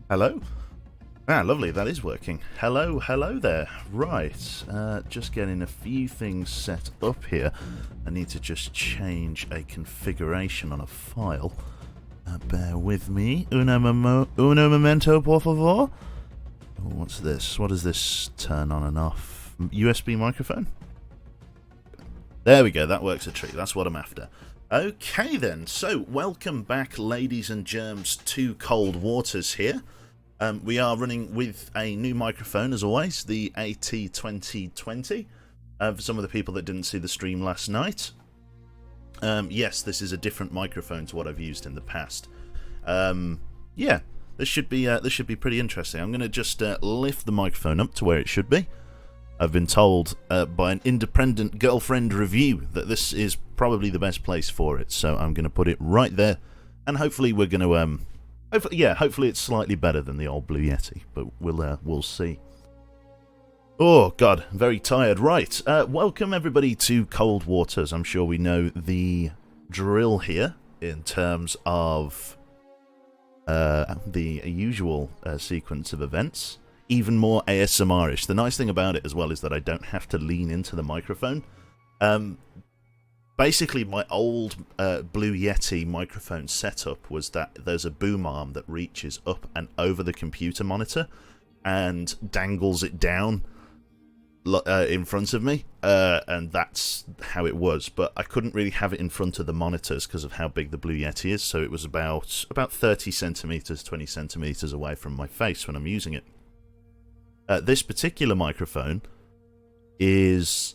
Hello? Ah, lovely, that is working. Hello, hello there. Right, just getting a few things set up here. I need to just change a configuration on a file. Bear with me. Uno momento, por favor. What's this? What does this turn on and off? USB microphone? There we go, that works a treat. That's what I'm after. Okay then, so welcome back, ladies and germs, to Cold Waters here. We are running with a new microphone, as always, the AT2020. For some of the people that didn't see the stream last night, yes, this is a different microphone to what I've used in the past. Yeah, this should be pretty interesting. I'm going to just lift the microphone up to where it should be. I've been told by an independent girlfriend review that this is probably the best place for it, so I'm going to put it right there, and hopefully we're going to hopefully it's slightly better than the old Blue Yeti, but we'll see. Oh god, very tired. Right, welcome everybody to Cold Waters. I'm sure we know the drill here in terms of the usual sequence of events. Even more ASMR-ish. The nice thing about it as well is that I don't have to lean into the microphone. Basically, my old Blue Yeti microphone setup was that there's a boom arm that reaches up and over the computer monitor and dangles it down in front of me, and that's how it was. But I couldn't really have it in front of the monitors because of how big the Blue Yeti is, so it was about 30 centimeters, 20 centimeters away from my face when I'm using it. This particular microphone is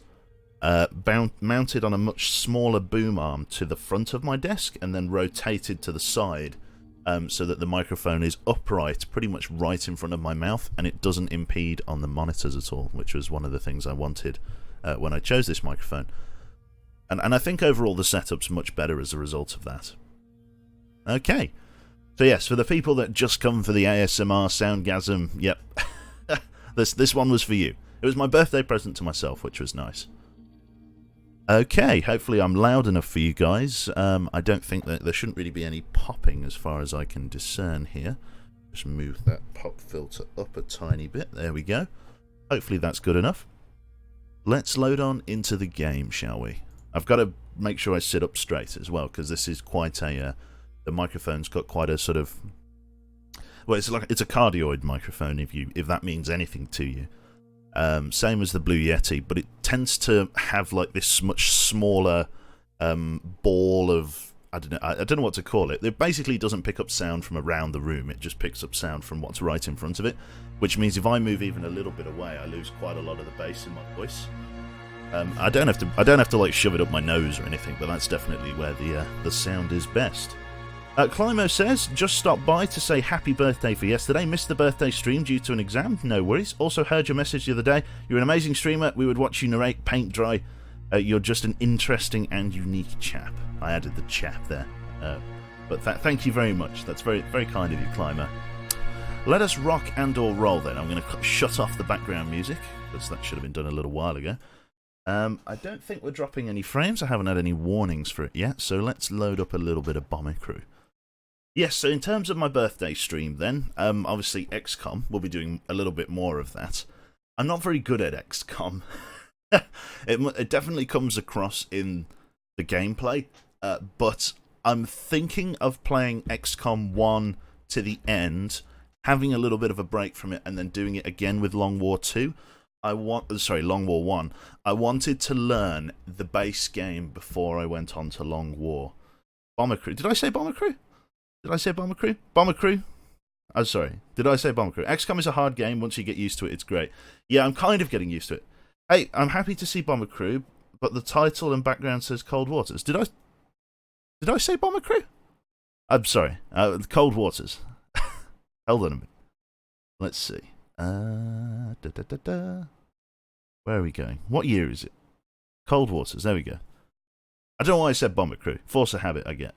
mounted on a much smaller boom arm to the front of my desk and then rotated to the side so that the microphone is upright, pretty much right in front of my mouth, and it doesn't impede on the monitors at all, which was one of the things I wanted when I chose this microphone. And I think overall the setup's much better as a result of that. Okay, so yes, for the people that just come for the ASMR soundgasm, yep. This one was for you. It was my birthday present to myself, which was nice. Okay, hopefully I'm loud enough for you guys. I don't think that there shouldn't really be any popping as far as I can discern here. Just move that pop filter up a tiny bit. There we go. Hopefully that's good enough. Let's load on into the game, shall we? I've got to make sure I sit up straight as well, because this is quite a... the microphone's got quite a sort of... Well, it's a cardioid microphone, if that means anything to you. Same as the Blue Yeti, but it tends to have like this much smaller ball of I don't know what to call it. It basically doesn't pick up sound from around the room. It just picks up sound from what's right in front of it, which means if I move even a little bit away, I lose quite a lot of the bass in my voice. I don't have to like shove it up my nose or anything, but that's definitely where the sound is best. Climo says, just stopped by to say happy birthday for yesterday. Missed the birthday stream due to an exam. No worries. Also heard your message the other day. You're an amazing streamer. We would watch you narrate paint dry. You're just an interesting and unique chap. I added the chap there. But thank you very much. That's very, very kind of you, Climo. Let us rock and or roll then. I'm going to shut off the background music, because that should have been done a little while ago. I don't think we're dropping any frames. I haven't had any warnings for it yet. So let's load up a little bit of Bomber Crew. Yes, so in terms of my birthday stream then, obviously XCOM, we'll be doing a little bit more of that. I'm not very good at XCOM. It definitely comes across in the gameplay, but I'm thinking of playing XCOM 1 to the end, having a little bit of a break from it, and then doing it again with Long War 2. Long War 1. I wanted to learn the base game before I went on to Long War. Bomber Crew. Did I say Bomber Crew? Did I say Bomber Crew? Bomber Crew? Oh, sorry. Did I say Bomber Crew? XCOM is a hard game. Once you get used to it, it's great. Yeah, I'm kind of getting used to it. Hey, I'm happy to see Bomber Crew, but the title and background says Cold Waters. Did I say Bomber Crew? I'm sorry. Cold Waters. Hold on a minute. Let's see. Where are we going? What year is it? Cold Waters. There we go. I don't know why I said Bomber Crew. Force of habit, I get.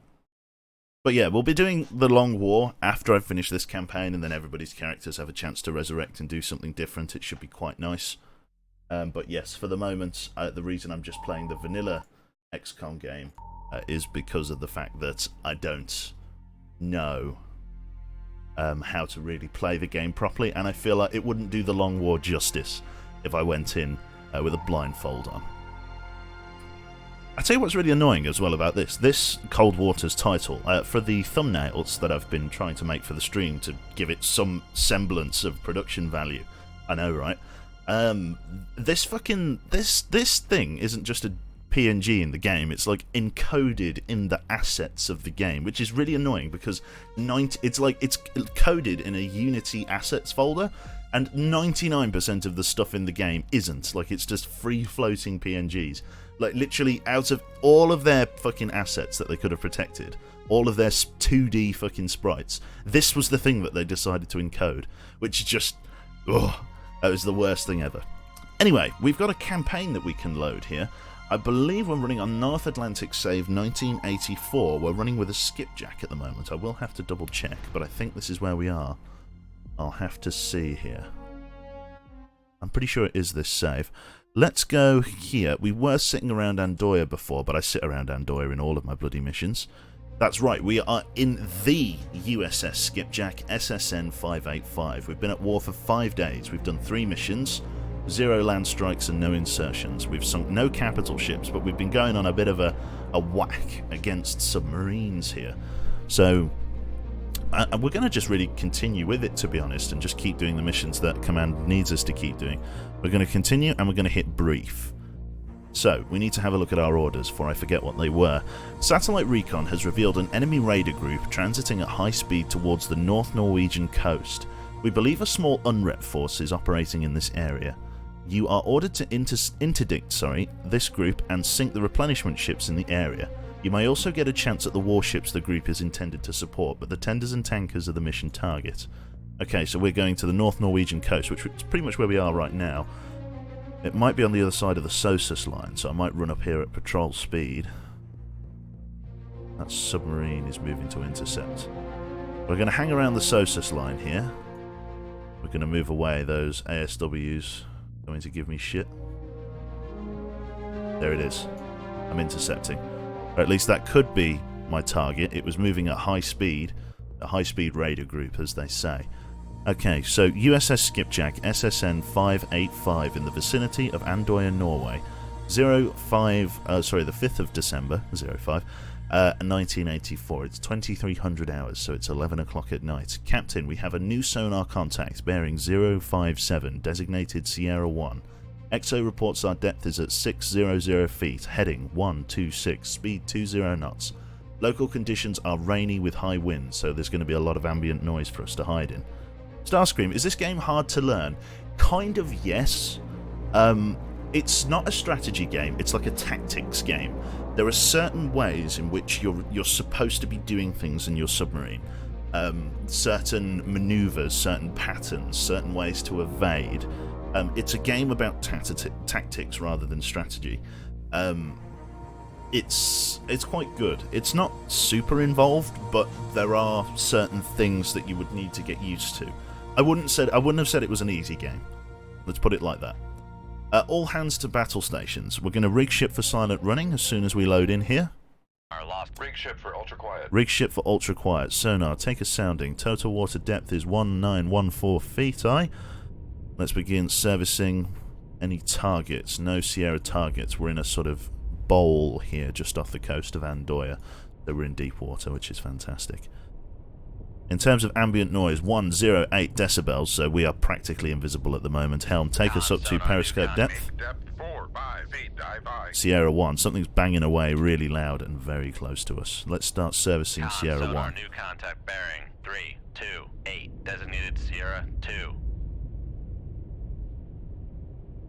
But yeah, we'll be doing the Long War after I finish this campaign, and then everybody's characters have a chance to resurrect and do something different. It should be quite nice. But yes, for the moment, the reason I'm just playing the vanilla XCOM game is because of the fact that I don't know how to really play the game properly, and I feel like it wouldn't do the Long War justice if I went in with a blindfold on. I tell you what's really annoying as well about this Cold Waters title, for the thumbnails that I've been trying to make for the stream to give it some semblance of production value. I know, right? This thing isn't just a PNG in the game, it's like encoded in the assets of the game, which is really annoying because it's coded in a Unity assets folder, and 99% of the stuff in the game isn't. Like, it's just free floating PNGs. Like, literally, out of all of their fucking assets that they could have protected, all of their 2D fucking sprites, this was the thing that they decided to encode, which just, that was the worst thing ever. Anyway, we've got a campaign that we can load here. I believe we're running on North Atlantic save 1984. We're running with a skipjack at the moment. I will have to double check, but I think this is where we are. I'll have to see here. I'm pretty sure it is this save. Let's go here. We were sitting around Andoya before, but I sit around Andoya in all of my bloody missions. That's right, we are in the USS Skipjack SSN 585. We've been at war for 5 days. We've done 3 missions, 0 land strikes and no insertions. We've sunk no capital ships, but we've been going on a bit of a whack against submarines here. So we're going to just really continue with it, to be honest, and just keep doing the missions that Command needs us to keep doing. We're going to continue, and we're going to hit brief. So, we need to have a look at our orders before I forget what they were. Satellite Recon has revealed an enemy raider group transiting at high speed towards the North Norwegian coast. We believe a small UNREP force is operating in this area. You are ordered to interdict this group and sink the replenishment ships in the area. You may also get a chance at the warships the group is intended to support, but the tenders and tankers are the mission target. Okay, so we're going to the North Norwegian coast, which is pretty much where we are right now. It might be on the other side of the SOSUS line, so I might run up here at patrol speed. That submarine is moving to intercept. We're going to hang around the SOSUS line here. We're going to move away. Those ASWs are going to give me shit. There it is. I'm intercepting. Or at least that could be my target. It was moving at high speed. A high-speed raider group, as they say. Okay, so USS Skipjack SSN 585 in the vicinity of Andoya, Norway. The 5th of December, 1984. It's 2300 hours, so it's 11 o'clock at night. Captain, we have a new sonar contact bearing 057, designated Sierra 1. EXO reports our depth is at 600 feet, heading 126, speed 20 knots. Local conditions are rainy with high winds, so there's going to be a lot of ambient noise for us to hide in. Starscream, is this game hard to learn? Kind of, yes. It's not a strategy game, it's like a tactics game. There are certain ways in which you're supposed to be doing things in your submarine. Certain maneuvers, certain patterns, certain ways to evade. It's a game about tactics rather than strategy. It's quite good. It's not super involved, but there are certain things that you would need to get used to. I wouldn't have said it was an easy game. Let's put it like that. All hands to battle stations. We're going to rig ship for silent running as soon as we load in here. Our lost rig ship for ultra quiet. Rig ship for ultra quiet. Sonar, take a sounding. Total water depth is 1914 feet. Let's begin servicing any targets. No Sierra targets. We're in a sort of bowl here just off the coast of Andoya. So we're in deep water, which is fantastic. In terms of ambient noise, 108 decibels, so we are practically invisible at the moment. Helm, take us up to periscope depth. Depth 4, 5 feet, dive by. Sierra 1, something's banging away really loud and very close to us. Let's start servicing Sierra 1. Our new contact bearing 3, 2, 8, designated Sierra 2.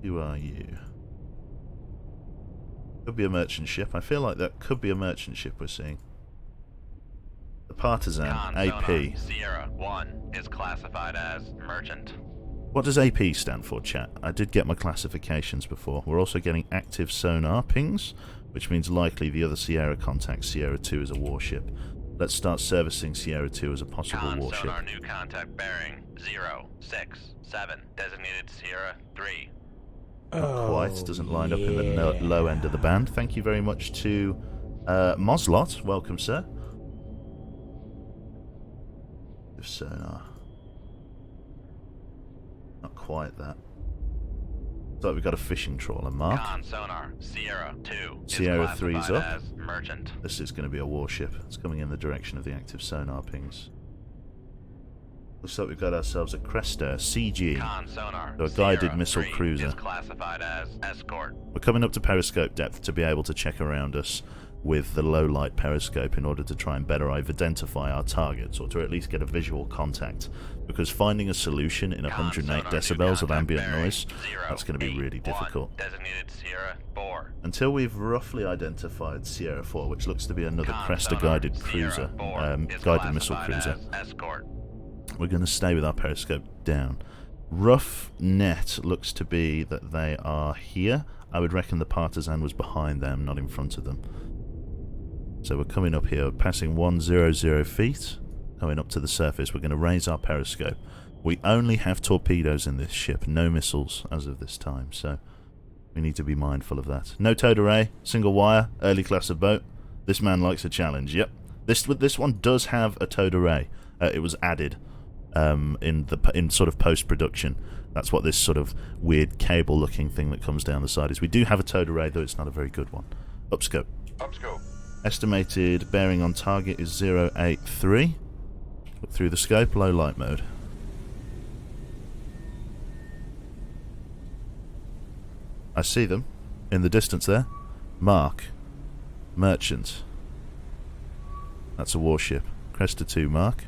Who are you? Could be a merchant ship. I feel like that could be a merchant ship we're seeing. The Partisan, AP. Sierra 1 is classified as merchant. What does AP stand for, chat? I did get my classifications before. We're also getting active sonar pings, which means likely the other Sierra contact, Sierra 2, is a warship. Let's start servicing Sierra 2 as a possible warship. Sonar new contact bearing 067, designated Sierra 3. Not quite, doesn't line up in the low end of the band. Thank you very much to Moslot. Welcome, sir. Active sonar. Not quite that. So we've got a fishing trawler, Mark. Con sonar, Sierra 2. Sierra is 3's classified up. as merchant. This is going to be a warship. It's coming in the direction of the active sonar pings. Looks like we've got ourselves a Cresta CG. Con sonar, So a guided Sierra missile 3 cruiser. is classified as escort. We're coming up to periscope depth to be able to check around us with the low light periscope in order to try and better identify our targets, or to at least get a visual contact, because finding a solution in 108 decibels of ambient noise, that's going to be really difficult. Designated Sierra 4. Until we've roughly identified Sierra 4, which looks to be another Cresta guided cruiser, guided missile cruiser, escort. we're going to stay with our periscope down. Rough net looks to be that they are here. I would reckon the Partisan was behind them, not in front of them. So we're coming up here, passing 100 feet, coming up to the surface. We're going to raise our periscope. We only have torpedoes in this ship, no missiles as of this time, so we need to be mindful of that. No towed array, single wire, early class of boat. This man likes a challenge. Yep, this one does have a towed array. It was added in sort of post-production. That's what this sort of weird cable-looking thing that comes down the side is. We do have a towed array, though it's not a very good one. Upscope. Upscope. Estimated bearing on target is 083. Look through the scope, low light mode. I see them in the distance there. Mark. Merchant. That's a warship. Cresta 2 Mark.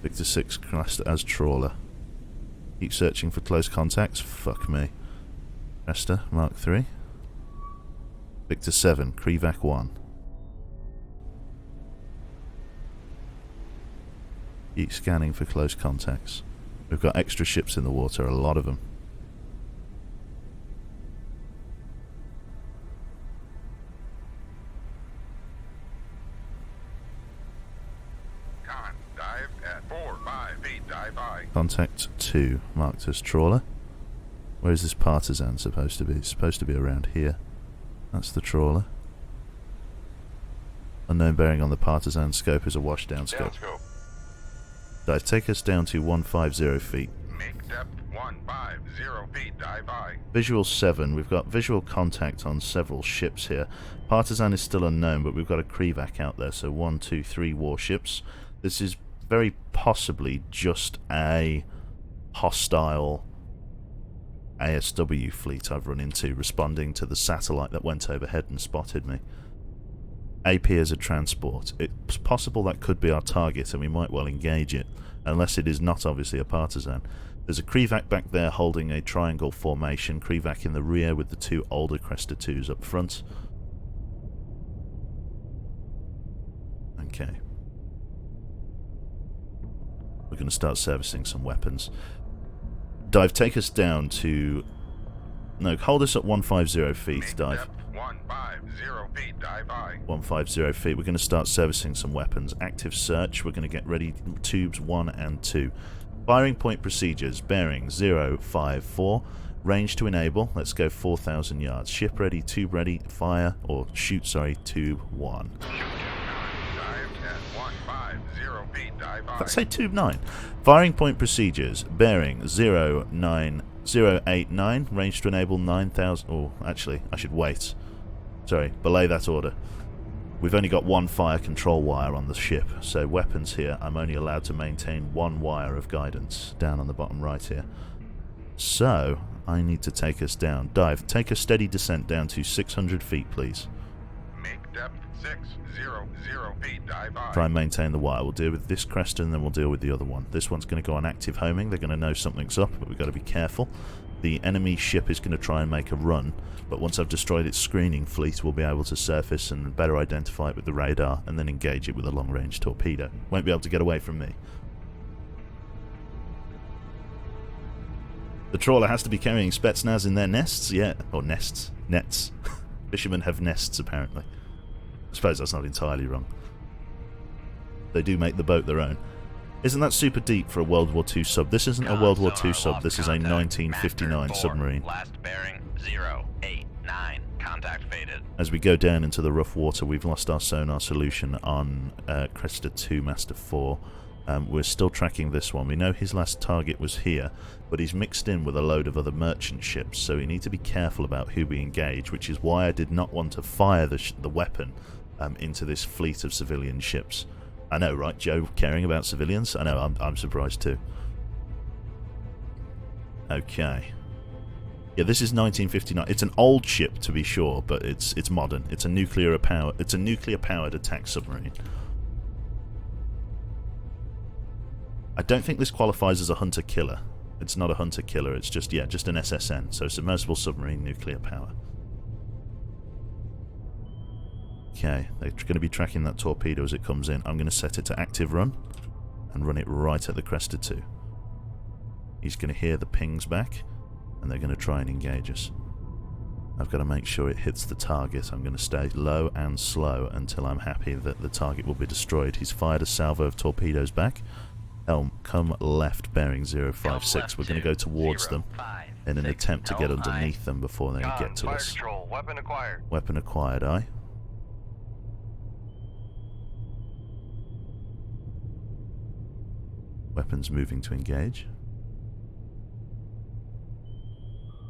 Victor 6 Cresta as trawler. Keep searching for close contacts. Fuck me. Cresta Mark 3. Victor 7 Krevac 1. Keep scanning for close contacts. We've got extra ships in the water, a lot of them. Con, dive at 4-5 feet, dive by. Contact 2 marked as trawler. Where is this Partisan supposed to be? It's supposed to be around here. That's the trawler. Unknown bearing on the Partisan scope is a washdown scope. Downscope. Dive, take us down to 150 feet. Make depth 150 feet, dive by. Visual 7, we've got visual contact on several ships here. Partisan is still unknown, but we've got a Krevac out there, so 1, 2, 3 warships. This is very possibly just a hostile ASW fleet I've run into, responding to the satellite that went overhead and spotted me. AP as a transport. It's possible that could be our target, and we might well engage it, unless it is not obviously a Partisan. There's a Krevac back there holding a triangle formation, Krevac in the rear with the 2 older Cresta 2s up front. Okay. We're going to start servicing some weapons. Dive, take us down to... No, hold us at 150 feet, Make dive. depth 150 feet, dive by. 150 feet. We're going to start servicing some weapons. Active search. We're going to get ready tubes 1 and 2. Firing point procedures. Bearing 054. Range to enable. Let's go 4,000 yards. Ship ready, tube ready, fire, or shoot, sorry, tube 1. Shoot, dive at 150 feet, dive by. Let's say tube 9. Firing point procedures. Bearing 09089. Range to enable 9,000. Oh, actually, I should wait. Sorry, belay that order. We've only got 1 fire control wire on the ship, so weapons here, I'm only allowed to maintain 1 wire of guidance down on the bottom right here. So, I need to take us down. Dive, take a steady descent down to 600 feet, please. Make depth 600 feet, dive by. Try and maintain the wire. We'll deal with this Cresta and then we'll deal with the other one. This one's going to go on active homing. They're going to know something's up, but we've got to be careful. The enemy ship is going to try and make a run, but once I've destroyed its screening fleet, we'll be able to surface and better identify it with the radar and then engage it with a long-range torpedo. Won't be able to get away from me. The trawler has to be carrying Spetsnaz in their nests, yeah, or nests, nets. Fishermen have nests, apparently. I suppose that's not entirely wrong. They do make the boat their own. Isn't that super deep for a World War II sub? This isn't a World War II sub, this is a 1959 submarine. Last bearing 089. Contact faded. As we go down into the rough water, we've lost our sonar solution on Cresta 2, Master 4. We're still tracking this one. We know his last target was here, but he's mixed in with a load of other merchant ships, so we need to be careful about who we engage, which is why I did not want to fire the weapon into this fleet of civilian ships. I know, right, Joe, caring about civilians? I know, I'm surprised too. Okay. Yeah, this is 1959. It's an old ship, to be sure, but it's modern. It's a nuclear powered attack submarine. I don't think this qualifies as a hunter-killer. It's not a hunter-killer, it's just an SSN, so submersible submarine, nuclear power. Okay, they're going to be tracking that torpedo as it comes in. I'm going to set it to active run and run it right at the Cresta 2. He's going to hear the pings back, and they're going to try and engage us. I've got to make sure it hits the target. I'm going to stay low and slow until I'm happy that the target will be destroyed. He's fired a salvo of torpedoes back. Helm, come left, bearing 056. We're going to go towards them in an attempt to get underneath them before they get to us. Control. Weapon acquired. Weapon acquired, aye. Weapon's moving to engage.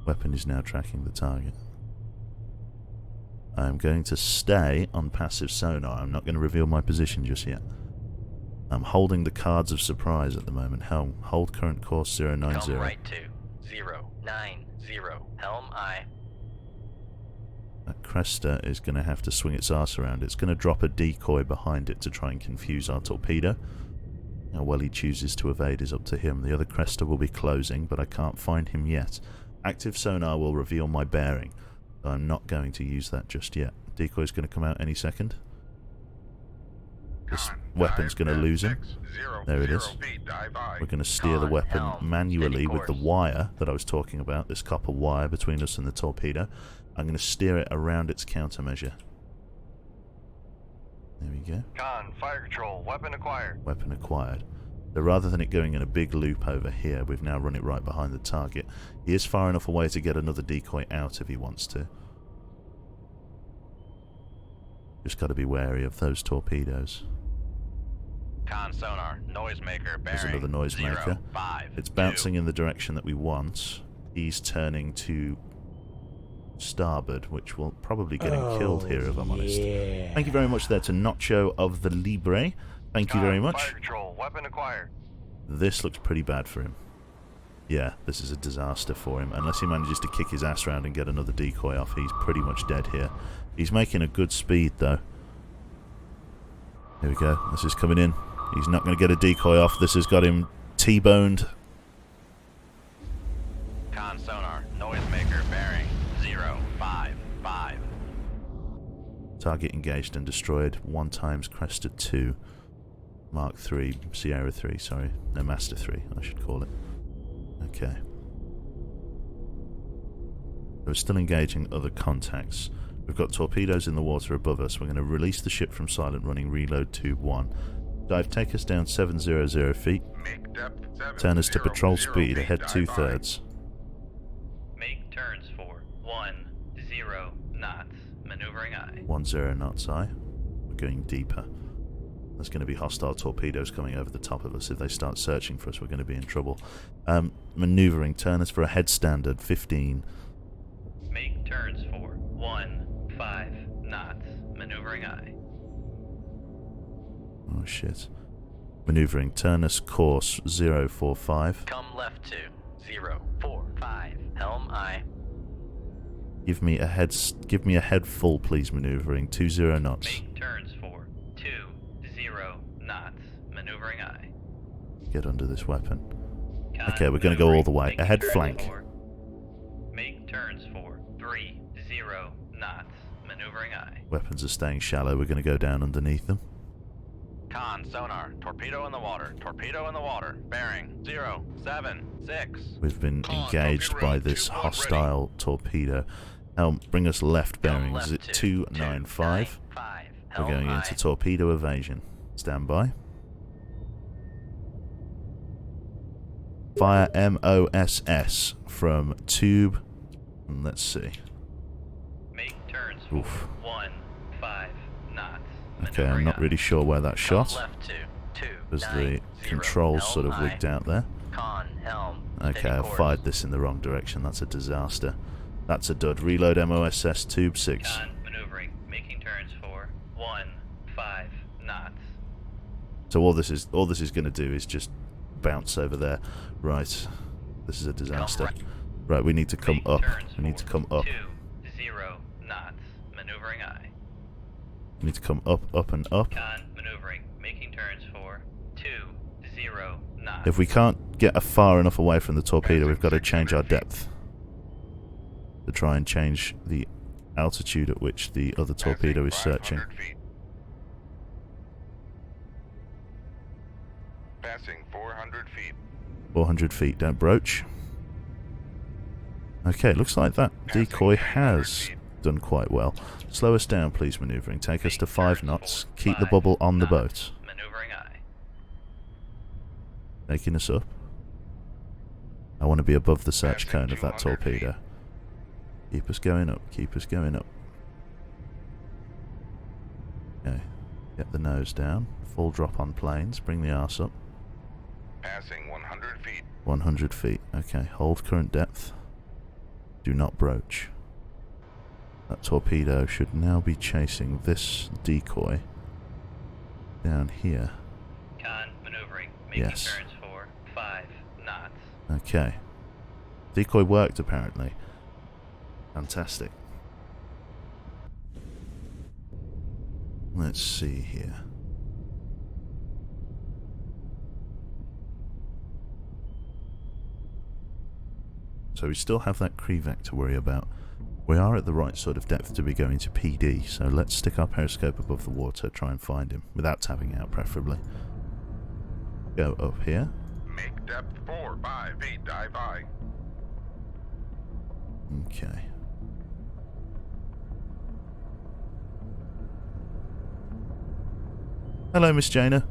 Weapon is now tracking the target. I'm going to stay on passive sonar. I'm not going to reveal my position just yet. I'm holding the cards of surprise at the moment. Helm, hold current course 090. Helm right to 090. Helm I. That Cresta is going to have to swing its arse around. It's going to drop a decoy behind it to try and confuse our torpedo. How well he chooses to evade is up to him. The other Cresta will be closing, but I can't find him yet. Active sonar will reveal my bearing, so I'm not going to use that just yet. Decoy's going to come out any second. This weapon's going to lose him. There it is. We're going to steer the weapon manually with the wire that I was talking about, this copper wire between us and the torpedo. I'm going to steer it around its countermeasure. There we go. Con, fire control. Weapon acquired. Weapon acquired. So rather than it going in a big loop over here, we've now run it right behind the target. He is far enough away to get another decoy out if he wants to. Just got to be wary of those torpedoes. Con sonar, noisemaker, bearing. There's another noisemaker. 05, It's bouncing in the direction that we want. He's turning to starboard, which will probably get him killed here, if I'm honest. Thank you very much there to Nacho of the Libre. Thank you very much. Fire control. Weapon acquired. This looks pretty bad for him. Yeah, this is a disaster for him. Unless he manages to kick his ass around and get another decoy off, he's pretty much dead here. He's making a good speed, though. Here we go. This is coming in. He's not going to get a decoy off. This has got him T-boned. Con sonar, noisemaker, bearing 055. Target engaged and destroyed. 1 times Cresta 2. Mark 3, Sierra 3, sorry. No, Master 3, I should call it. Okay. We're still engaging other contacts. We've got torpedoes in the water above us. We're going to release the ship from silent running, reload tube 1. Dive, take us down 700 feet. Make depth 700 Turn us to patrol feet, speed, ahead dive 2/3. Make turns for 10 knots, maneuvering I. 10 knots, aye. We're going deeper. There's going to be hostile torpedoes coming over the top of us. If they start searching for us, we're going to be in trouble. Maneuvering, turn us for a head standard, 15. Make turns for 15 knots, maneuvering I. Oh shit. Maneuvering, turn us course 045. Come left to 045, helm I. Give me a head full, please. Maneuvering 20 knots. Make turns for 20 knots, maneuvering I. Get under this weapon. Okay, we're going to go all the way. Ahead flank. Make turns for 30 knots, maneuvering I. Weapons are staying shallow. We're going to go down underneath them. Con sonar, torpedo in the water, bearing 076. We've been engaged by this hostile torpedo. Bring us left bearing. Is it 295? We're going into torpedo evasion. Stand by. Fire MOSS from tube. Let's see. Make turns Oof. 15 knots. Okay, I'm Maneuvering not aye. really sure where that Come shot. left to Because the 290 controls sort of L wigged high. out there. Con, helm, Okay, steady I course. fired this in the wrong direction. That's a disaster. That's a dud. Reload MOSS Tube 6. Con, maneuvering, making turns for 15 knots. So all this is going to do is just bounce over there. Right. This is a disaster. right. Right, we need to come Make up. turns We need to for come up. 20 knots. Maneuvering aye. We need to come up and up. Con, maneuvering, making turns for 20 knots. If we can't get far enough away from the torpedo, we've got to change our depth. To try and change the altitude at which the other torpedo is searching. 500 feet. Passing 400 feet. 400 feet, don't broach. Okay, looks like that decoy has done quite well. Slow us down, please, maneuvering. Take us to 5 knots. Keep the bubble on the boat. Maneuvering aye. Taking us up. I want to be above the search Passing cone of that 200 feet. torpedo. Keep us going up, keep us going up. Okay, get the nose down. Full drop on planes, bring the arse up. Passing 100 feet. 100 feet. Okay, hold current depth. Do not broach. That torpedo should now be chasing this decoy down here. Con, maneuvering, making Yes. turns for 5 knots. Okay. Decoy worked, apparently. Fantastic. Let's see here. So we still have that Krivak to worry about. We are at the right sort of depth to be going to PD, so let's stick our periscope above the water, try and find him, without tapping out preferably. Go up here. Make depth 5 feet. Dive high. Okay. Hello, Miss Jaina.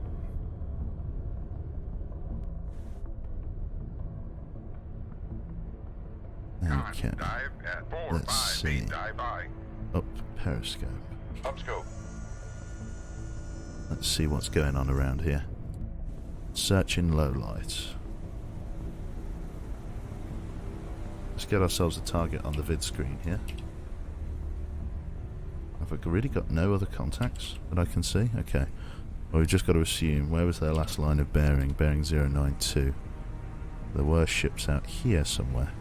Okay. Dive at 4 Let's 5 see. feet. Dive high. Up periscope. Up scope. Let's see what's going on around here. Searching low light. Let's get ourselves a target on the vid screen here. Have I really got no other contacts that I can see? Okay. Well, we've just got to assume, where was their last line of bearing? Bearing 092. There were ships out here somewhere.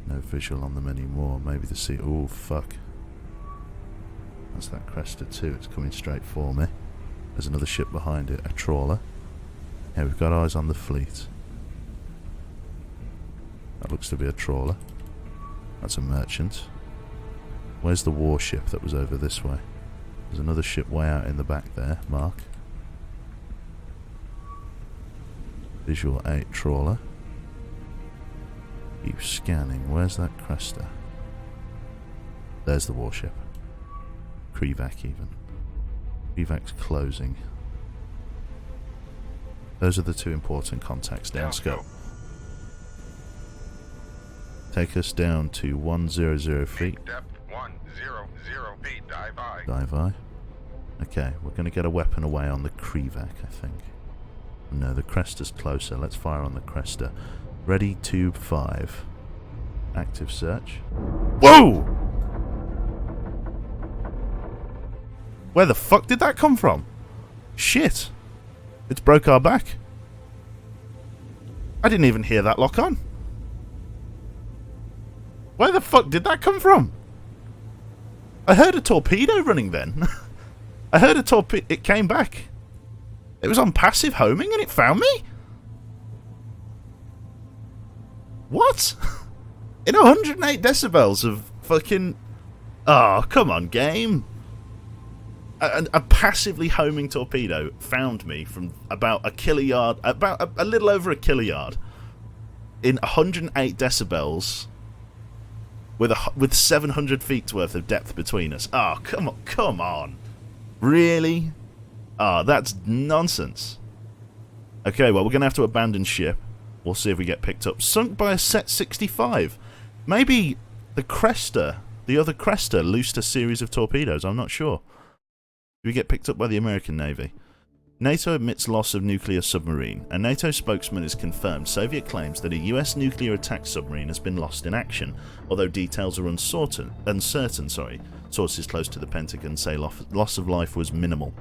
No visual on them anymore. Maybe the sea. Oh, fuck. That's that Cresta too. It's coming straight for me. There's another ship behind it. A trawler. Yeah, we've got eyes on the fleet. That looks to be a trawler. That's a merchant. Where's the warship that was over this way? There's another ship way out in the back there. Mark. Visual 8 trawler. Keep scanning. Where's that Cresta? There's the warship. Krivak even. Krivak's closing. Those are the two important contacts down scope. Take us down to 100 feet. Make depth 100 feet. Dive high. Dive eye. Okay, we're going to get a weapon away on the Krivak, I think. No, the Cresta's closer. Let's fire on the Cresta. Ready, tube 5. Active search. Whoa! Where the fuck did that come from? Shit. It's broke our back. I didn't even hear that lock on. Where the fuck did that come from? I heard a torpedo running then. I heard a torpedo. It came back. It was on passive homing and it found me? What? In 108 decibels of fucking... Oh, come on, game. A passively homing torpedo found me from about a kiloyard, about a little over a kiloyard, in 108 decibels, with 700 feet worth of depth between us. Oh, come on, really? Ah, that's nonsense. Okay, well, we're gonna have to abandon ship. We'll see if we get picked up. Sunk by a Set 65. Maybe the Cresta, the other Cresta, loosed a series of torpedoes. I'm not sure. Do we get picked up by the American Navy? NATO admits loss of nuclear submarine. A NATO spokesman has confirmed Soviet claims that a US nuclear attack submarine has been lost in action, although details are uncertain. Sources close to the Pentagon say loss of life was minimal.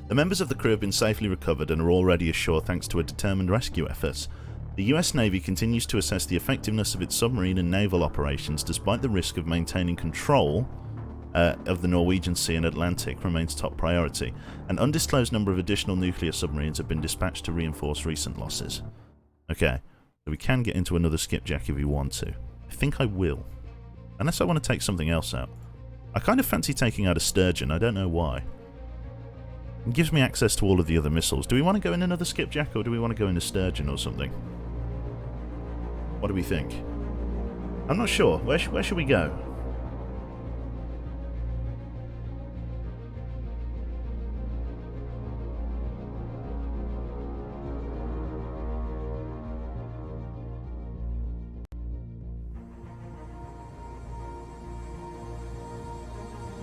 The members of the crew have been safely recovered and are already ashore thanks to a determined rescue effort. The US Navy continues to assess the effectiveness of its submarine and naval operations despite the risk of maintaining control of the Norwegian Sea and Atlantic remains top priority. An undisclosed number of additional nuclear submarines have been dispatched to reinforce recent losses. Okay, so we can get into another skipjack if we want to. I think I will. Unless I want to take something else out. I kind of fancy taking out a Sturgeon, I don't know why. It gives me access to all of the other missiles. Do we want to go in another skipjack or do we want to go in a Sturgeon or something? What do we think? I'm not sure. Where should we go?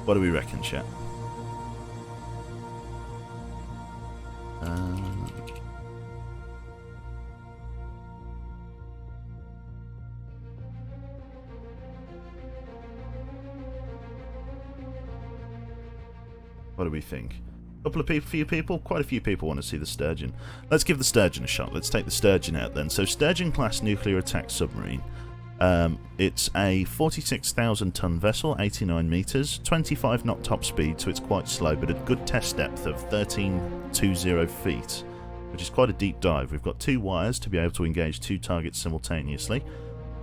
What do we reckon, chat? What do we think? Few people? Quite a few people want to see the Sturgeon. Let's give the Sturgeon a shot. Let's take the Sturgeon out then. So, Sturgeon-class nuclear attack submarine. It's a 46,000-ton vessel, 89 metres, 25 knot top speed, so it's quite slow, but a good test depth of 1320 feet, which is quite a deep dive. We've got 2 wires to be able to engage 2 targets simultaneously.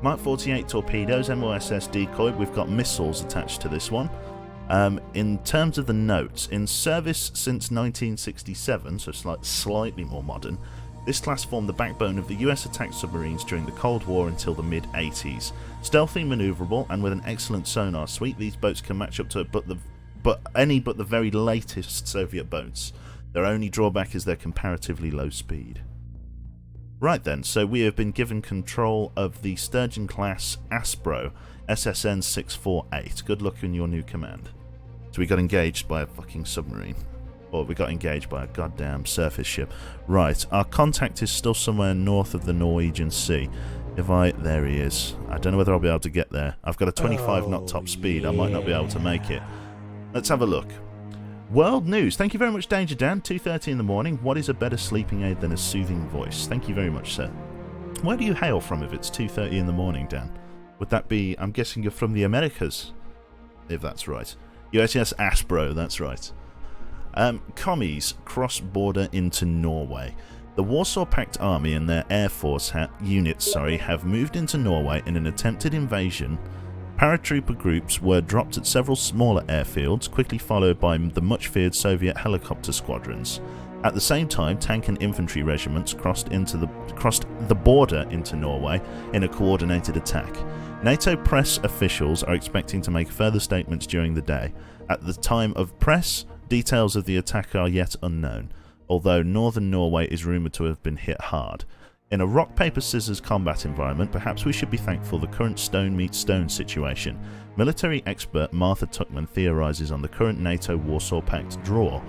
Mark 48 torpedoes, MOSS decoy. We've got missiles attached to this one. In terms of the notes, in service since 1967, so slightly more modern, this class formed the backbone of the US attack submarines during the Cold War until the mid-80s. Stealthy, manoeuvrable, and with an excellent sonar suite, these boats can match up to any but the very latest Soviet boats. Their only drawback is their comparatively low speed. Right then, so we have been given control of the Sturgeon-class Aspro SSN 648. Good luck in your new command. So we got engaged by a fucking submarine. Or we got engaged by a goddamn surface ship. Right, our contact is still somewhere north of the Norwegian Sea. There he is. I don't know whether I'll be able to get there. I've got a 25 knot top speed. I might not be able to make it. Let's have a look. World news. Thank you very much, Danger Dan. 2:30 in the morning. What is a better sleeping aid than a soothing voice? Thank you very much, sir. Where do you hail from if it's 2:30 in the morning, Dan? Would that be... I'm guessing you're from the Americas? If that's right. USS Aspro, that's right. Commies cross border into Norway. The Warsaw Pact Army and their Air Force units have moved into Norway in an attempted invasion. Paratrooper groups were dropped at several smaller airfields, quickly followed by the much-feared Soviet helicopter squadrons. At the same time, tank and infantry regiments crossed the border into Norway in a coordinated attack. NATO press officials are expecting to make further statements during the day. At the time of press, details of the attack are yet unknown, although northern Norway is rumoured to have been hit hard. In a rock-paper-scissors combat environment, perhaps we should be thankful the current stone-meets-stone situation. Military expert Martha Tuchman theorises on the current NATO-Warsaw Pact draw.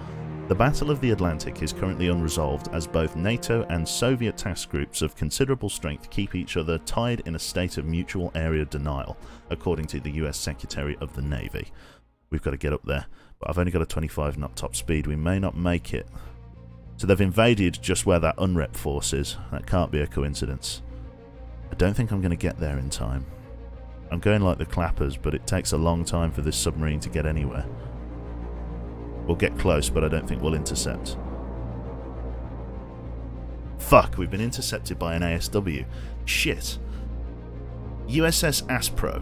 The Battle of the Atlantic is currently unresolved as both NATO and Soviet task groups of considerable strength keep each other tied in a state of mutual area denial, according to the US Secretary of the Navy. We've got to get up there, but I've only got a 25 knot top speed. We may not make it. So they've invaded just where that UNREP force is. That can't be a coincidence. I don't think I'm going to get there in time. I'm going like the clappers, but it takes a long time for this submarine to get anywhere. We'll get close, but I don't think we'll intercept. Fuck, we've been intercepted by an ASW. Shit. USS Aspro.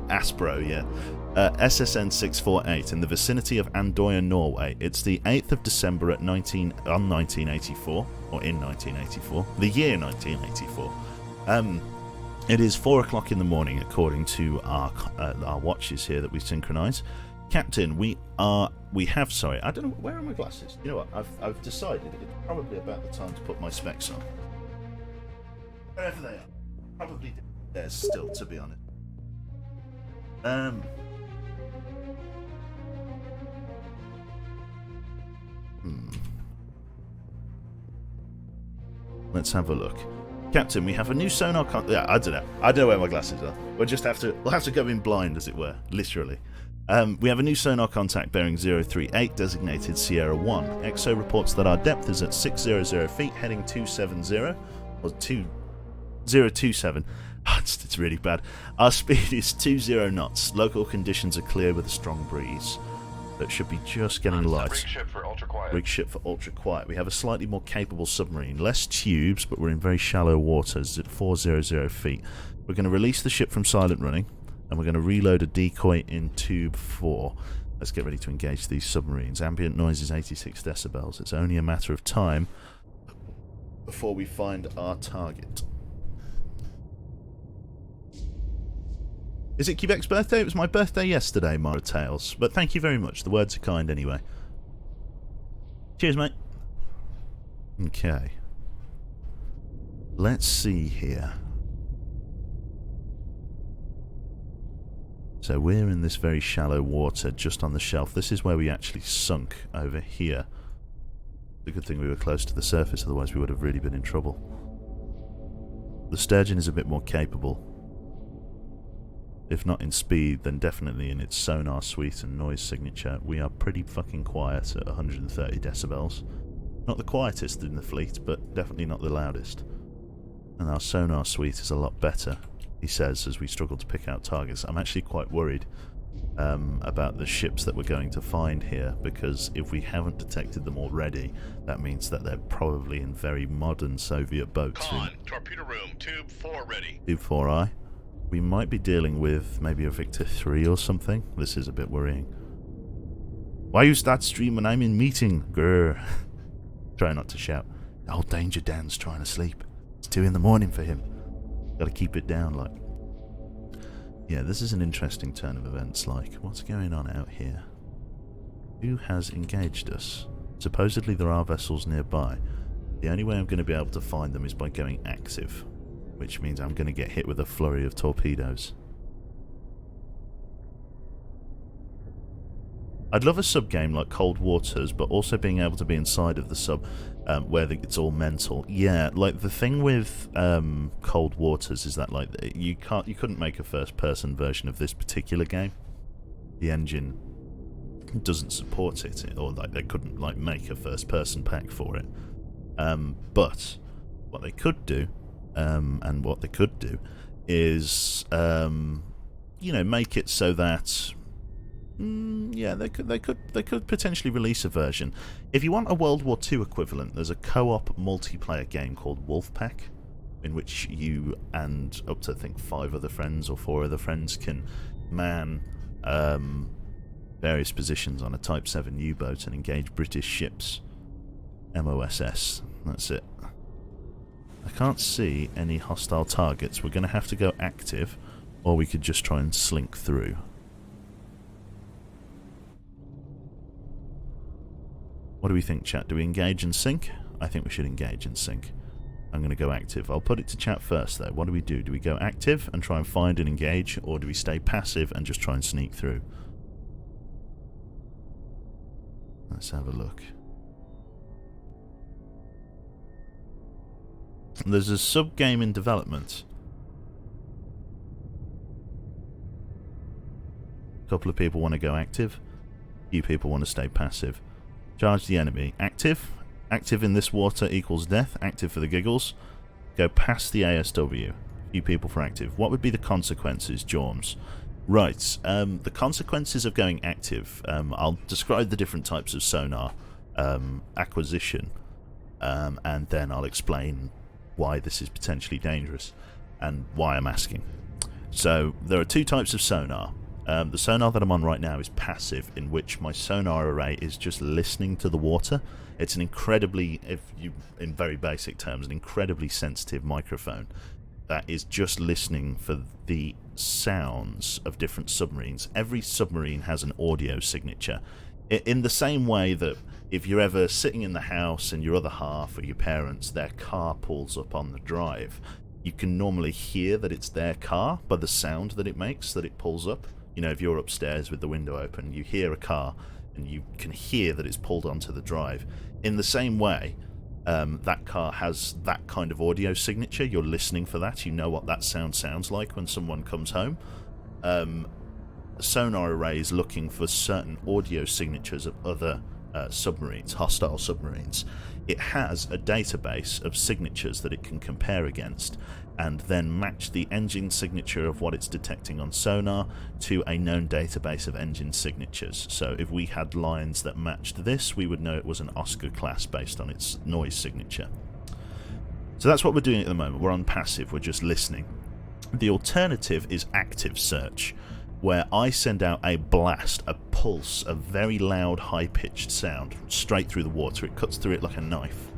Aspro, yeah. SSN 648 in the vicinity of Andøya, Norway. It's the 8th of December on 1984, or in 1984, the year 1984. It is 4 o'clock in the morning, according to our watches here that we synchronise. Captain, I don't know, where are my glasses? You know what, I've decided it's probably about the time to put my specs on. Wherever they are. Probably there's still, to be honest. Hmm. Let's have a look. Captain, we have a new sonar yeah, I don't know. I don't know where my glasses are. We'll have to go in blind, as it were, literally. We have a new sonar contact bearing 038, designated Sierra 1. EXO reports that our depth is at 600 feet, heading 270, or 2027. It's really bad. Our speed is 20 knots. Local conditions are clear with a strong breeze. So it should be just getting light. Rig ship for ultra quiet. Rig ship for ultra quiet. We have a slightly more capable submarine. Less tubes, but we're in very shallow waters at 400 feet. We're going to release the ship from silent running, and we're going to reload a decoy in tube 4. Let's get ready to engage these submarines. Ambient noise is 86 decibels. It's only a matter of time before we find our target. Is it Quebec's birthday? It was my birthday yesterday, Mara Tales. But thank you very much. The words are kind anyway. Cheers, mate. Okay. Let's see here. So we're in this very shallow water just on the shelf. This is where we actually sunk over here. It's a good thing we were close to the surface, otherwise we would have really been in trouble. The Sturgeon is a bit more capable. If not in speed, then definitely in its sonar suite and noise signature. We are pretty fucking quiet at 130 decibels. Not the quietest in the fleet, but definitely not the loudest. And our sonar suite is a lot better, he says, as we struggle to pick out targets. I'm actually quite worried about the ships that we're going to find here, because if we haven't detected them already, that means that they're probably in very modern Soviet boats. Con, torpedo room, tube 4 ready. Tube 4I. We might be dealing with maybe a Victor 3 or something. This is a bit worrying. Why you start stream when I'm in meeting? Grr. Try not to shout. Oh, danger, Dan's trying to sleep. It's 2 in the morning for him. Gotta keep it down, like. Yeah, this is an interesting turn of events, like. What's going on out here? Who has engaged us? Supposedly there are vessels nearby. The only way I'm going to be able to find them is by going active, which means I'm going to get hit with a flurry of torpedoes. I'd love a sub-game like Cold Waters, but also being able to be inside of the sub, where it's all mental. Yeah, like the thing with Cold Waters is that like you couldn't make a first-person version of this particular game. The engine doesn't support it, or like they couldn't like make a first-person pack for it. But what they could do. And what they could do is, make it so that, they could potentially release a version. If you want a World War II equivalent, there's a co-op multiplayer game called Wolfpack, in which you and up to I think 5 other friends or 4 other friends can man various positions on a Type 7 U-boat and engage British ships. MOSS. That's it. I can't see any hostile targets. We're going to have to go active, or we could just try and slink through. What do we think, chat? Do we engage and sink? I think we should engage and sink. I'm going to go active. I'll put it to chat first, though. What do we do? Do we go active and try and find and engage, or do we stay passive and just try and sneak through? Let's have a look. There's a sub-game in development. A couple of people want to go active. A few people want to stay passive. Charge the enemy. Active. Active in this water equals death. Active for the giggles. Go past the ASW. A few people for active. What would be the consequences, Jorms? Right. The consequences of going active. I'll describe the different types of sonar acquisition. And then I'll explain why this is potentially dangerous and why I'm asking. So there are 2 types of sonar. The sonar that I'm on right now is passive, in which my sonar array is just listening to the water. It's an incredibly, in very basic terms, an incredibly sensitive microphone that is just listening for the sounds of different submarines. Every submarine has an audio signature. In the same way that if you're ever sitting in the house and your other half or your parents, their car pulls up on the drive, you can normally hear that it's their car by the sound that it makes, that it pulls up You know, if you're upstairs with the window open, you hear a car, and you can hear that it's pulled onto the drive. In the same way, that car has that kind of audio signature. You're listening for that. You know what that sound sounds like when someone comes home. The sonar array is looking for certain audio signatures of other submarines, hostile submarines. It has a database of signatures that it can compare against, and then match the engine signature of what it's detecting on sonar to a known database of engine signatures. So if we had lines that matched this, we would know it was an Oscar class based on its noise signature. So that's what we're doing at the moment. We're on passive, we're just listening. The alternative is active search, where I send out a blast, a pulse, a very loud, high-pitched sound straight through the water. It cuts through it like a knife.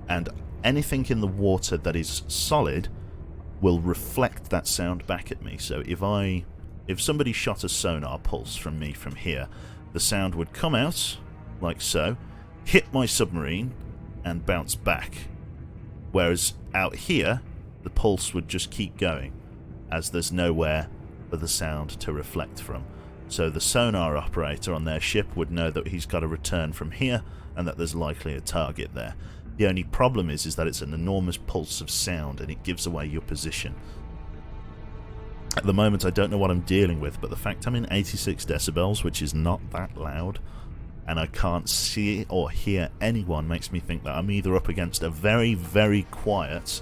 And anything in the water that is solid will reflect that sound back at me. So if somebody shot a sonar pulse from me from here, the sound would come out, like so, hit my submarine, and bounce back. Whereas out here, the pulse would just keep going, as there's nowhere for the sound to reflect from. So the sonar operator on their ship would know that he's got a return from here, and that there's likely a target there. The only problem is that it's an enormous pulse of sound, and it gives away your position. At the moment, I don't know what I'm dealing with, but the fact I'm in 86 decibels, which is not that loud, and I can't see or hear anyone, makes me think that I'm either up against a very, very quiet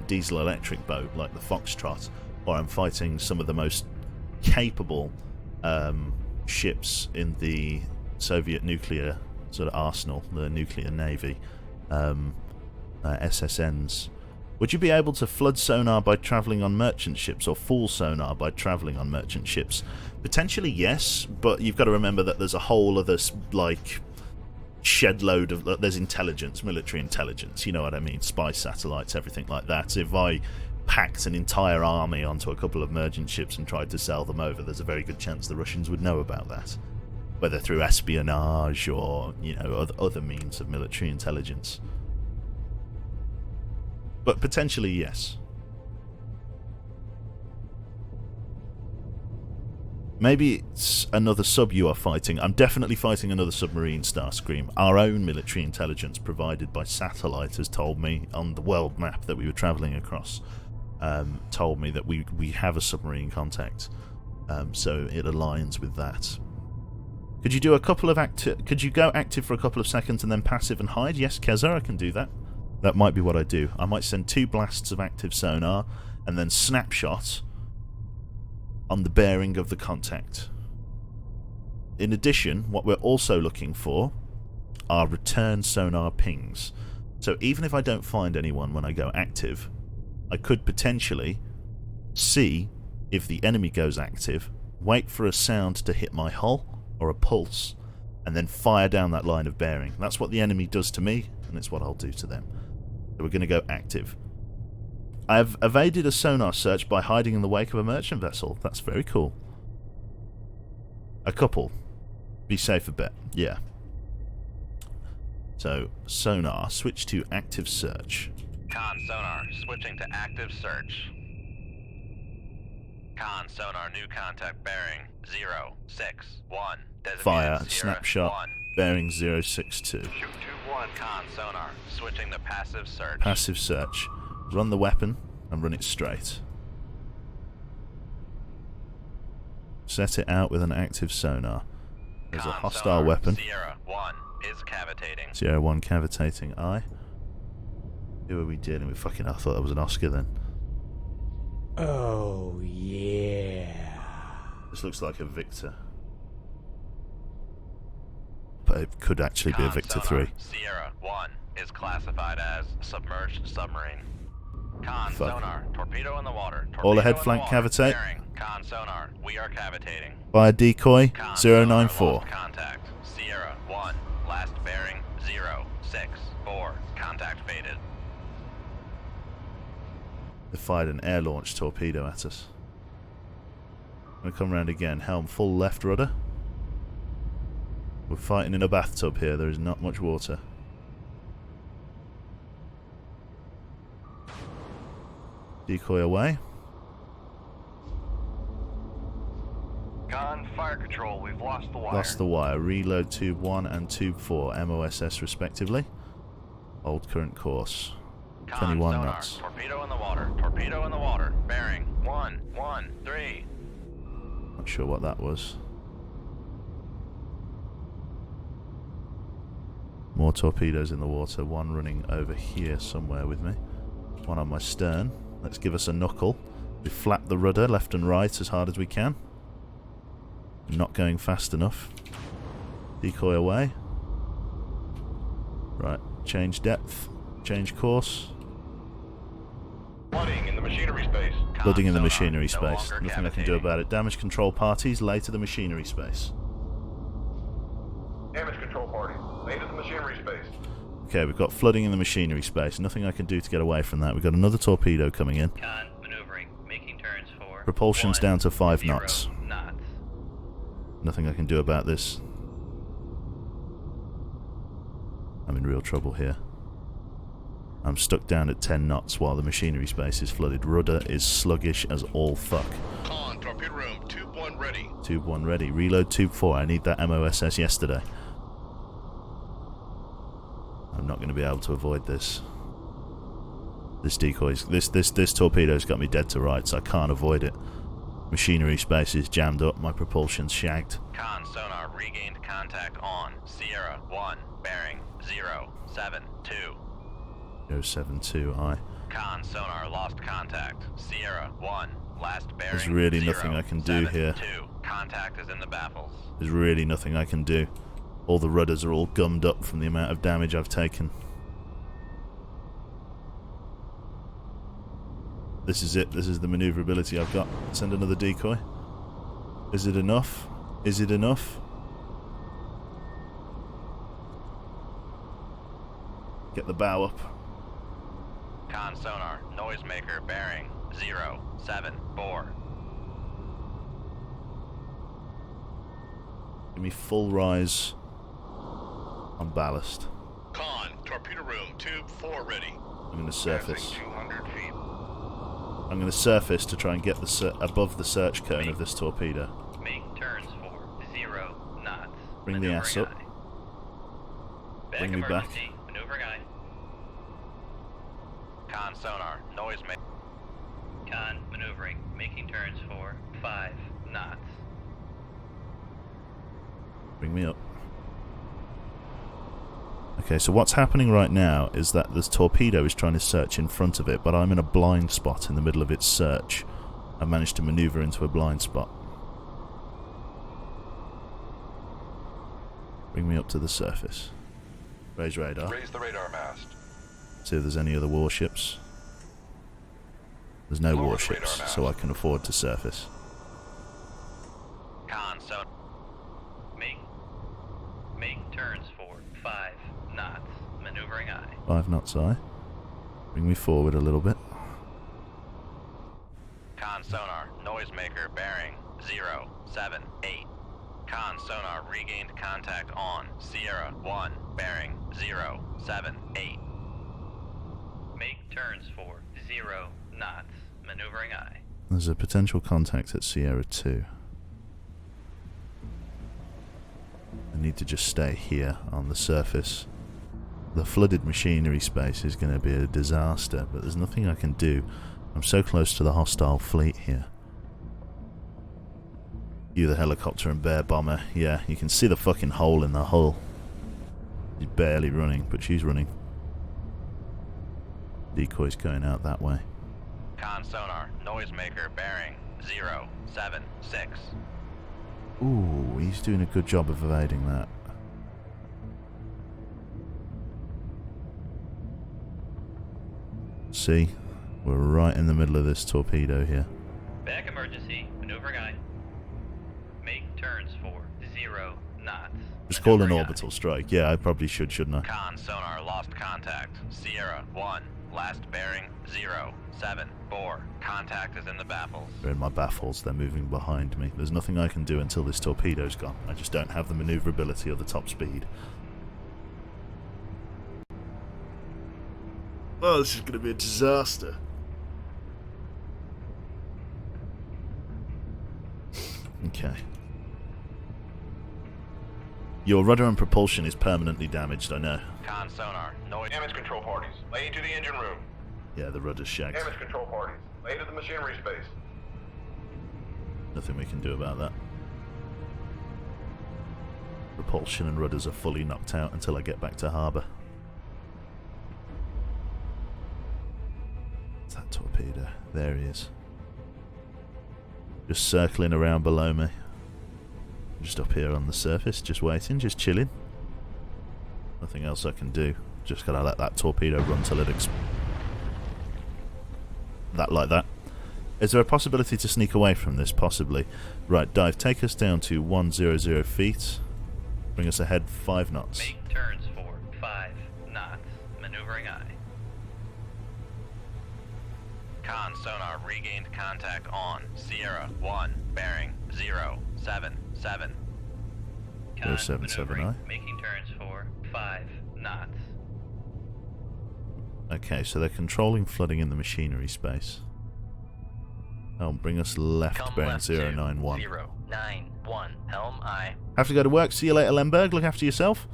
diesel-electric boat like the Foxtrot, or I'm fighting some of the most capable ships in the Soviet nuclear sort of arsenal, the nuclear navy, SSNs. Would you be able to flood sonar by travelling on merchant ships, or fool sonar by travelling on merchant ships? Potentially yes, but you've got to remember that there's a whole other, like, shed load of... There's intelligence, military intelligence, you know what I mean? Spy satellites, everything like that. If I packed an entire army onto a couple of merchant ships and tried to sell them over, there's a very good chance the Russians would know about that. Whether through espionage or, you know, other means of military intelligence. But potentially, yes. Maybe it's another sub you are fighting. I'm definitely fighting another submarine, Starscream. Our own military intelligence provided by satellite has told me on the world map that we were travelling across, told me that we have a submarine contact. So it aligns with that. Could you do a couple of could you go active for a couple of seconds and then passive and hide? Yes, Keza, I can do that. That might be what I do. I might send 2 blasts of active sonar and then snapshot on the bearing of the contact. In addition, what we're also looking for are return sonar pings. So even if I don't find anyone when I go active, I could potentially see if the enemy goes active, wait for a sound to hit my hull, or a pulse, and then fire down that line of bearing. That's what the enemy does to me, and it's what I'll do to them. So we're going to go active. I've evaded a sonar search by hiding in the wake of a merchant vessel. That's very cool. A couple. Be safe a bit. Yeah. So, sonar, switch to active search. Con sonar, switching to active search. Con sonar, new contact bearing 061. Fire, snapshot, 1. bearing 062. Shoot 2-1. Con sonar, switching to passive search. Passive search. Run the weapon and run it straight. Set it out with an active sonar. There's a hostile sonar, weapon. Sierra 1 is cavitating. Sierra 1 cavitating. Aye. Who are we dealing with? Fucking hell, I thought that was an Oscar then. Oh, yeah. This looks like a Victor. But it could actually be a Victor 3. Sierra 1 is classified as submerged submarine. Con Fuck. sonar, torpedo in the water. All ahead, torpedo in the flank water. cavitate. Bearing. Con sonar, we are cavitating. Fire decoy Con sonar, 094. lost contact. Sierra 1, last bearing 064. Contact faded. They fired an air launch torpedo at us. I'm gonna come round again. Helm full left rudder. We're fighting in a bathtub here. There is not much water. Decoy away. Con, fire control, we've lost the wire. Lost the wire. Reload tube 1 and tube 4, MOSS respectively. Hold current course. Con, 21 sonar, knots. torpedo in the water, torpedo in the water, bearing 113. Not sure what that was. More torpedoes in the water, one running over here somewhere with me. One on my stern. Let's give us a knuckle. We flap the rudder left and right as hard as we can. Not going fast enough. Decoy away. Right, change depth, change course. Flooding in the machinery space. Flooding in the sonar, machinery no space. longer Nothing I can do cavitating. about it. Damage control parties, lay to the machinery space. Damage control party. Lay to the machinery space. Okay, we've got flooding in the machinery space. Nothing I can do to get away from that. We've got another torpedo coming in. Con, maneuvering, making turns for Propulsion's 1, down to 5 0 knots. knots. Nothing I can do about this. I'm in real trouble here. I'm stuck down at 10 knots while the machinery space is flooded. Rudder is sluggish as all fuck. Con, torpedo room, tube 1 ready. Tube 1 ready. Reload tube 4. I need that MOSS yesterday. I'm not going to be able to avoid this. This decoy's... This torpedo's got me dead to rights. I can't avoid it. Machinery space is jammed up. My propulsion's shagged. Con, sonar, regained contact on Sierra 1, bearing 072. 072, aye. Con, sonar, lost contact. Sierra 1, last bearing. There's really nothing I can do here. 072. Contact is in the baffles. There's really nothing I can do. All the rudders are all gummed up from the amount of damage I've taken. This is it. This is the maneuverability I've got. Send another decoy. Is it enough? Is it enough? Get the bow up. Con, sonar, noisemaker, bearing 074. Give me full rise on ballast. Con, torpedo room, tube 4 ready. I'm going to surface. Passing 200 feet. I'm going to surface to try and get the above the search cone of this torpedo. Make turns for 0 knots. Bring the ass up. Bring me back. Maneuvering eye. Con, sonar, noisemaker. Con, maneuvering, making turns for 5 knots. Bring me up. Okay, so what's happening right now is that this torpedo is trying to search in front of it, but I'm in a blind spot in the middle of its search. I managed to maneuver into a blind spot. Bring me up to the surface. Raise radar. Raise the radar mast. See if there's any other warships. There's no Lower the warships, radar mast. so I can afford to surface. Con, sonar, make turns for 5 knots. Maneuvering eye. 5 knots, aye. Bring me forward a little bit. Con, sonar, noisemaker, bearing 078. Con, sonar, regained contact on Sierra 1, bearing 078. Make turns for 0 knots. Maneuvering eye. There's a potential contact at Sierra 2. I need to just stay here on the surface. The flooded machinery space is going to be a disaster, but there's nothing I can do. I'm so close to the hostile fleet here. You, the helicopter and bear bomber. Yeah, you can see the fucking hole in the hull. She's barely running, but she's running. Decoy's going out that way. Con, sonar, noisemaker, bearing 076. Ooh, he's doing a good job of evading that. See? We're right in the middle of this torpedo here. Back emergency. Maneuvering eye. Make turns for 0 knots. Just call an Maneuvering eye. orbital strike. Yeah, I probably should, shouldn't I? Con, sonar, lost contact. Sierra 1, last bearing 074. Contact is in the baffles. They're in my baffles. They're moving behind me. There's nothing I can do until this torpedo's gone. I just don't have the maneuverability or the top speed. Oh, this is going to be a disaster. Okay. Your rudder and propulsion is permanently damaged, I know. Con sonar, noise. Damage control parties, lay to the engine room. Yeah, the rudder's shagged. Damage control parties, lay to the machinery space. Nothing we can do about that. Propulsion and rudders are fully knocked out until I get back to harbour. It's that torpedo. There he is. Just circling around below me. Just up here on the surface, just waiting, just chilling. Nothing else I can do. Just gotta let that torpedo run till it that like that. Is there a possibility to sneak away from this? Possibly. Right, dive. Take us down to 100 feet. Bring us ahead 5 knots. Make turns for 5 knots. Maneuvering eye. Con sonar regained contact on Sierra 1, bearing 077. Con 077 maneuvering, aye. making turns for 5 knots. Okay, so they're controlling flooding in the machinery space. Oh, bring us left, Come bearing left 091. 091. Helm eye. Have to go to work. See you later, Lemberg. Look after yourself.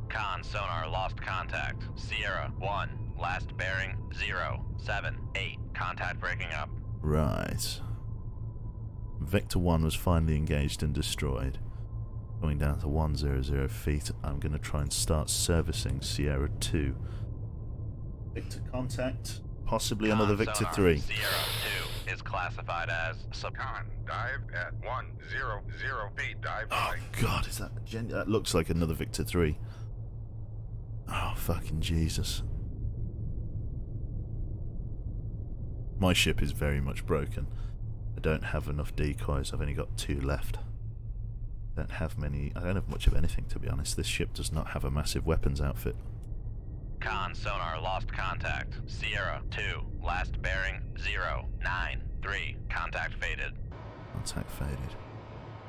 Con sonar lost contact. Sierra 1, last bearing 078. Contact breaking up. Right. Victor 1 was finally engaged and destroyed. Going down to 100 feet, I'm going to try and start servicing Sierra 2. Victor contact. Possibly Con another Victor sonar, 3. Sierra 2 is classified as Con, dive at 100 feet, dive Oh right. god, is that that looks like another Victor 3. Oh fucking Jesus. My ship is very much broken. I don't have enough decoys. I've only got 2 left. I don't have much of anything, to be honest. This ship does not have a massive weapons outfit. Con sonar lost contact. Sierra 2, last bearing 093. Contact faded. Contact faded.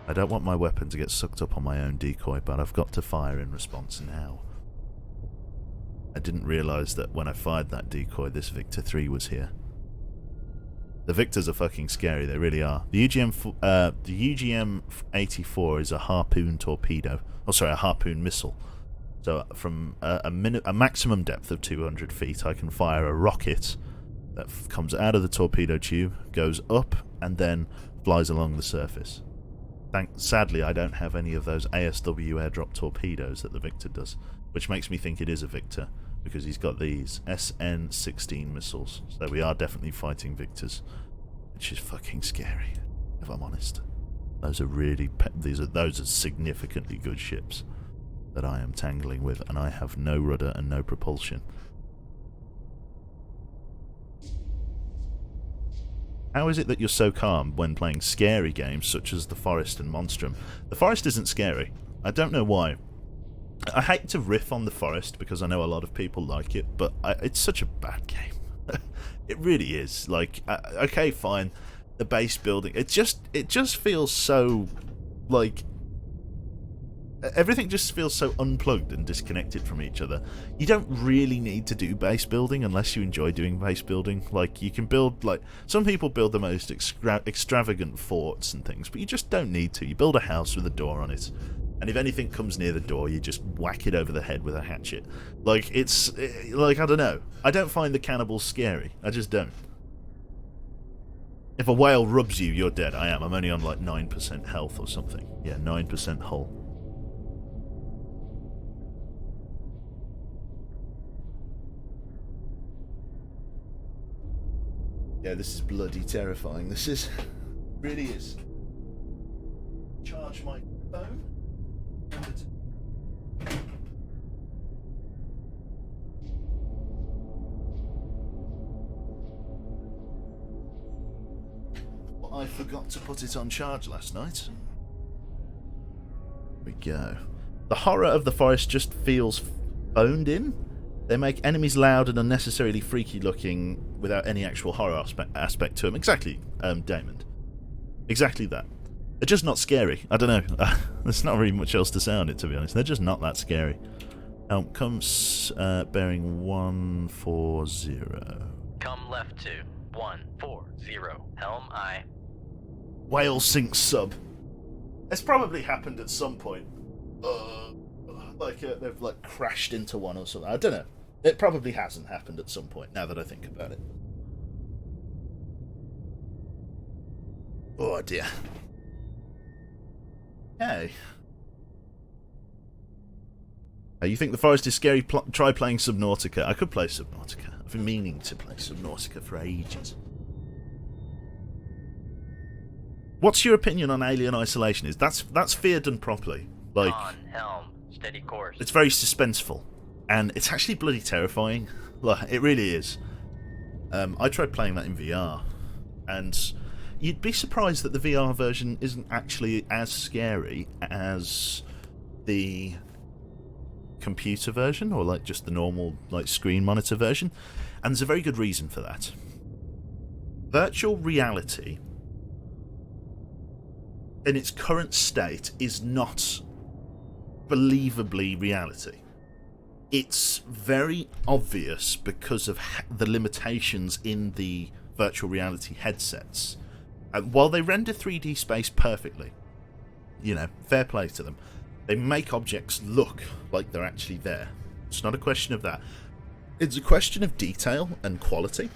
I don't want my weapon to get sucked up on my own decoy, but I've got to fire in response now. I didn't realise that when I fired that decoy, this Victor 3 was here. The Victors are fucking scary, they really are. The UGM-84 is a harpoon torpedo. Oh, sorry, a harpoon missile. So from a maximum depth of 200 feet, I can fire a rocket that comes out of the torpedo tube, goes up, and then flies along the surface. Sadly, I don't have any of those ASW airdrop torpedoes that the Victor does, which makes me think it is a Victor, because he's got these SN-16 missiles. So we are definitely fighting Victors, which is fucking scary, if I'm honest. Those are really those are significantly good ships that I am tangling with, and I have no rudder and no propulsion. How is it that you're so calm when playing scary games such as The Forest and Monstrum? The Forest isn't scary. I don't know why. I hate to riff on The Forest because I know a lot of people like it, but it's such a bad game. It really is. Like, okay, fine. The base building. It just feels so, like, everything just feels so unplugged and disconnected from each other. You don't really need to do base building unless you enjoy doing base building. Like, you can build, like, some people build the most extravagant forts and things, but you just don't need to. You build a house with a door on it, and if anything comes near the door, you just whack it over the head with a hatchet. Like, like, I don't know. I don't find the cannibals scary. I just don't. If a whale rubs you, you're dead. I am. I'm only on, like, 9% health or something. Yeah, 9% hull. Yeah, this is bloody terrifying. This is... really is. Charge my phone. Well, I forgot to put it on charge last night. There we go. The horror of the forest just feels phoned in. They make enemies loud and unnecessarily freaky looking without any actual horror aspect to them. Exactly, Damon. Exactly that. They're just not scary. I don't know. There's not really much else to say on it, to be honest. They're just not that scary. Comes bearing 140. Come left to 140. Helm eye. Whale sinks sub. It's probably happened at some point. they've like crashed into one or something. I don't know. It probably hasn't happened at some point. Now that I think about it. Oh dear. Hey. You think The Forest is scary? Try playing Subnautica. I could play Subnautica. I've been meaning to play Subnautica for ages. What's your opinion on Alien Isolation? That's fear done properly. Like, On helm, steady course. it's very suspenseful, and it's actually bloody terrifying. Like, it really is. I tried playing that in VR, and you'd be surprised that the VR version isn't actually as scary as the computer version, or like just the normal like screen monitor version, and there's a very good reason for that. Virtual reality in its current state is not believably reality. It's very obvious because of the limitations in the virtual reality headsets. While they render 3D space perfectly, fair play to them, they make objects look like they're actually there. It's not a question of that. It's a question of detail and quality.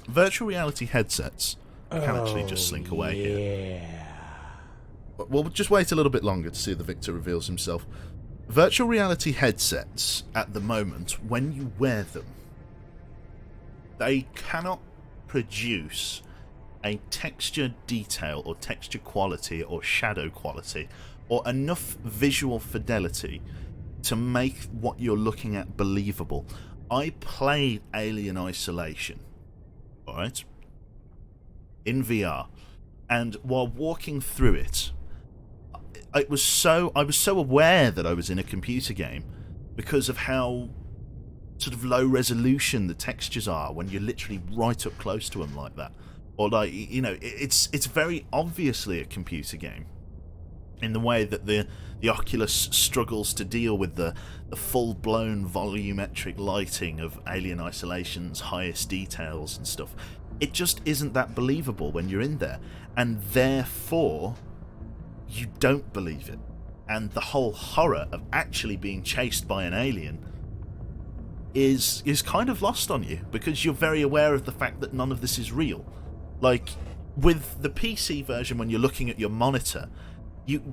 Virtual reality headsets can actually just slink away here. We'll just wait a little bit longer to see if the victor reveals himself. Virtual reality headsets, at the moment, when you wear them, they cannot produce a texture detail or texture quality or shadow quality or enough visual fidelity to make what you're looking at believable. I played Alien Isolation, alright, in VR, and while walking through it, I was so aware that I was in a computer game because of how sort of low resolution the textures are when you're literally right up close to them like that. Or like, it's very obviously a computer game in the way that the Oculus struggles to deal with the full-blown volumetric lighting of Alien Isolation's highest details and stuff. It just isn't that believable when you're in there, and therefore you don't believe it. And the whole horror of actually being chased by an alien is kind of lost on you because you're very aware of the fact that none of this is real. Like, with the PC version, when you're looking at your monitor,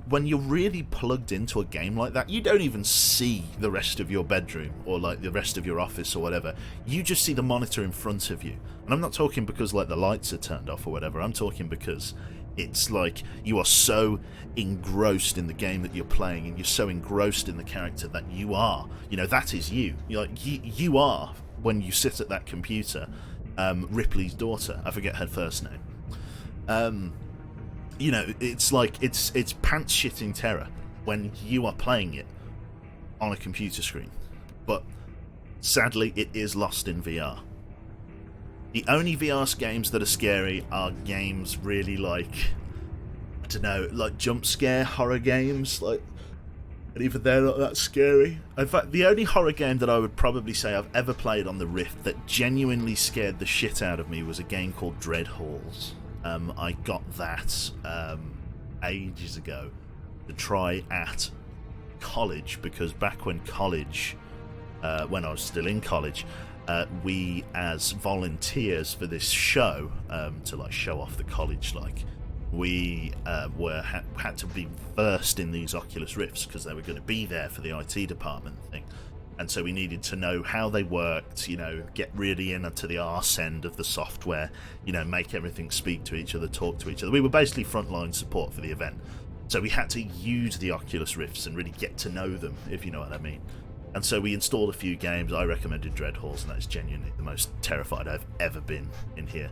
when you're really plugged into a game like that, you don't even see the rest of your bedroom or like the rest of your office or whatever. You just see the monitor in front of you. And I'm not talking because like the lights are turned off or whatever. I'm talking because it's like you are so engrossed in the game that you're playing, and you're so engrossed in the character that you are. That is you. You are, when you sit at that computer, Ripley's daughter. I forget her first name. It's like it's pants shitting terror when you are playing it on a computer screen. But sadly, it is lost in VR. The only VR games that are scary are games really like, I don't know, like jump scare horror games, and even they're not that scary. In fact, the only horror game that I would probably say I've ever played on the Rift that genuinely scared the shit out of me was a game called Dread Halls. I got that ages ago to try at college, because back when when I was still in college, we as volunteers for this show, to like show off the college, we had to be versed in these Oculus Rifts because they were going to be there for the IT department thing. And so we needed to know how they worked, get really into the arse end of the software, make everything speak to each other, talk to each other. We were basically frontline support for the event. So we had to use the Oculus Rifts and really get to know them, if you know what I mean. And so we installed a few games. I recommended Dread Halls, and that is genuinely the most terrified I've ever been in here.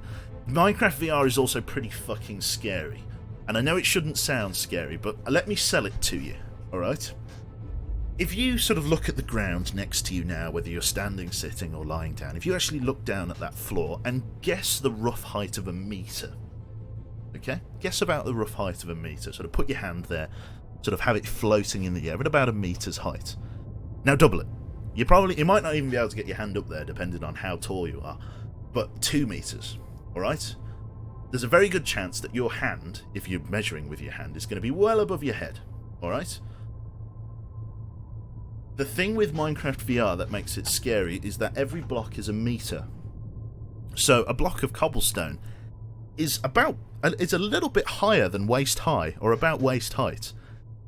Minecraft VR is also pretty fucking scary. And I know it shouldn't sound scary, but let me sell it to you, alright? If you sort of look at the ground next to you now, whether you're standing, sitting, or lying down, if you actually look down at that floor and guess the rough height of a metre, okay? Guess about the rough height of a metre. Sort of put your hand there, sort of have it floating in the air at about a metre's height. Now double it. You might not even be able to get your hand up there, depending on how tall you are, but 2 meters, alright? There's a very good chance that your hand, if you're measuring with your hand, is going to be well above your head, Alright? The thing with Minecraft VR that makes it scary is that every block is a meter. So a block of cobblestone is it's a little bit higher than waist high, or about waist height.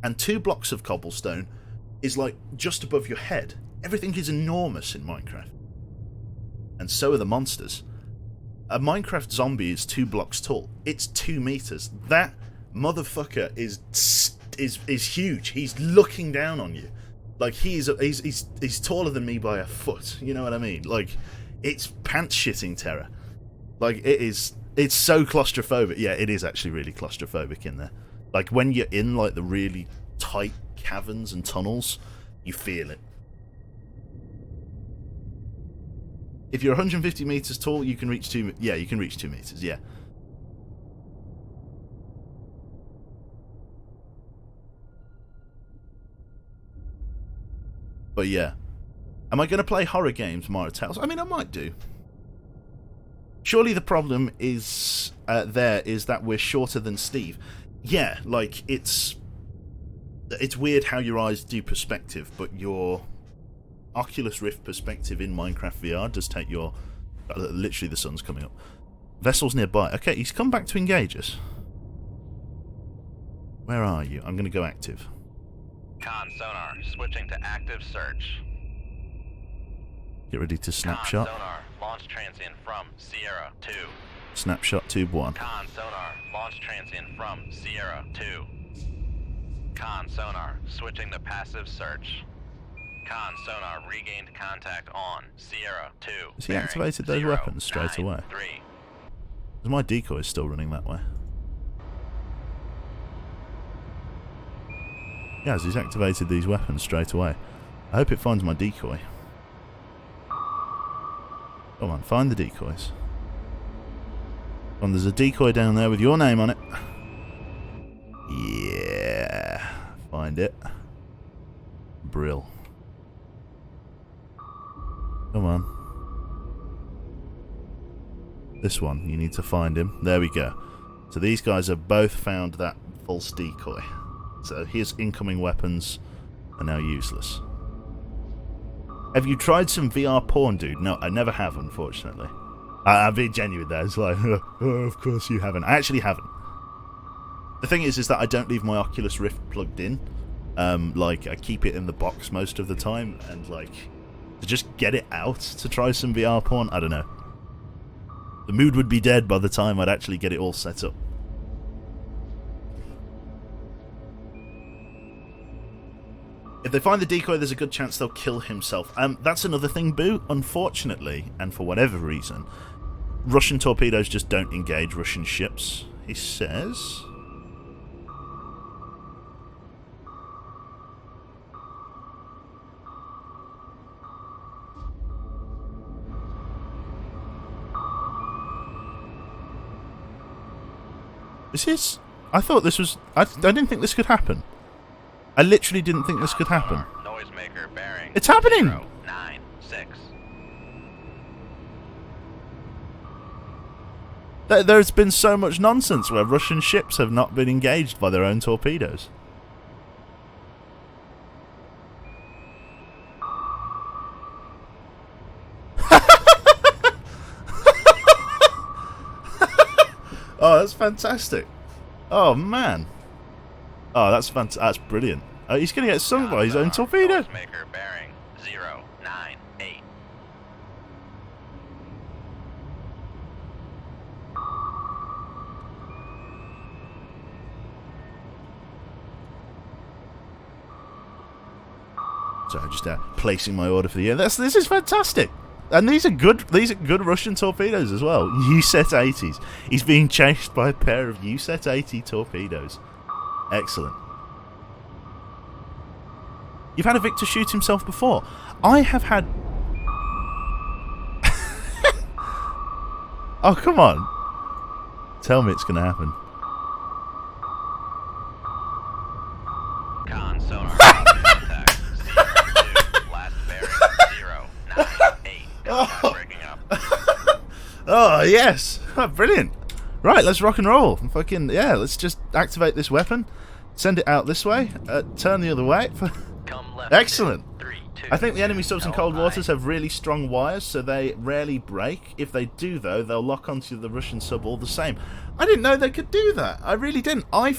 And 2 blocks of cobblestone is like just above your head. Everything is enormous in Minecraft. And so are the monsters. A Minecraft zombie is 2 blocks tall. It's 2 meters. That motherfucker is huge. He's looking down on you. Like, he's taller than me by a foot. You know what I mean? Like, it's pants shitting terror. Like, it's so claustrophobic. Yeah, it is actually really claustrophobic in there. Like, when you're in, like, the really tight caverns and tunnels, you feel it. If you're 150 meters tall, you can reach 2... Yeah, you can reach 2 meters, yeah. But yeah. Am I going to play horror games, Mara Tales? I mean, I might do. Surely the problem is that we're shorter than Steve. Yeah, like, it's weird how your eyes do perspective, but your Oculus Rift perspective in Minecraft VR does take your... literally, the sun's coming up. Vessels nearby. Okay, he's come back to engage us. Where are you? I'm going to go active. Con sonar, switching to active search. Get ready to snapshot. Con sonar, launch transient from Sierra 2. Snapshot tube 1. Con sonar, launch transient from Sierra 2. Con sonar, switching to passive search. Con sonar, regained contact on Sierra 2. Has he activated those weapons straight away? 3. Because my decoy is still running that way. Yeah, he's activated these weapons straight away. I hope it finds my decoy. Come on, find the decoys. Come on, there's a decoy down there with your name on it. Yeah. Find it. Brill. Come on. This one, you need to find him. There we go. So these guys have both found that false decoy. So his incoming weapons are now useless. Have you tried some VR porn, dude? No, I never have, unfortunately. I'm being genuine there. It's like, oh, of course you haven't. I actually haven't. The thing is that I don't leave my Oculus Rift plugged in. Like, I keep it in the box most of the time, and like, to just get it out to try some VR porn, I don't know. The mood would be dead by the time I'd actually get it all set up. If they find the decoy, there's a good chance they'll kill himself. That's another thing, Boo. Unfortunately, and for whatever reason, Russian torpedoes just don't engage Russian ships, he says. This is... I thought this was... I didn't think this could happen. I literally didn't think this could happen. Noisemaker bearing. It's happening! 096. There's been so much nonsense where Russian ships have not been engaged by their own torpedoes. Oh, that's fantastic. Oh, man. Oh, that's fantastic. That's brilliant. He's going to get sunk by his own torpedo. Noisemaker bearing 098. So just placing my order for the year. This is fantastic. And these are good Russian torpedoes as well. USET 80s. He's being chased by a pair of USET 80 torpedoes. Excellent. You've had a Victor shoot himself before. I have had... Oh, come on. Tell me it's going to happen. Con sonar. Contact. C2. Last bearing 098. Contact breaking up. Oh, yes. Oh, brilliant. Right, let's rock and roll. Fucking, yeah, let's just activate this weapon. Send it out this way. Turn the other way. Come left. Excellent. 3, 2, I think the enemy subs in cold LI. waters have really strong wires, so they rarely break. If they do, though, they'll lock onto the Russian sub all the same. I didn't know they could do that. I really didn't. I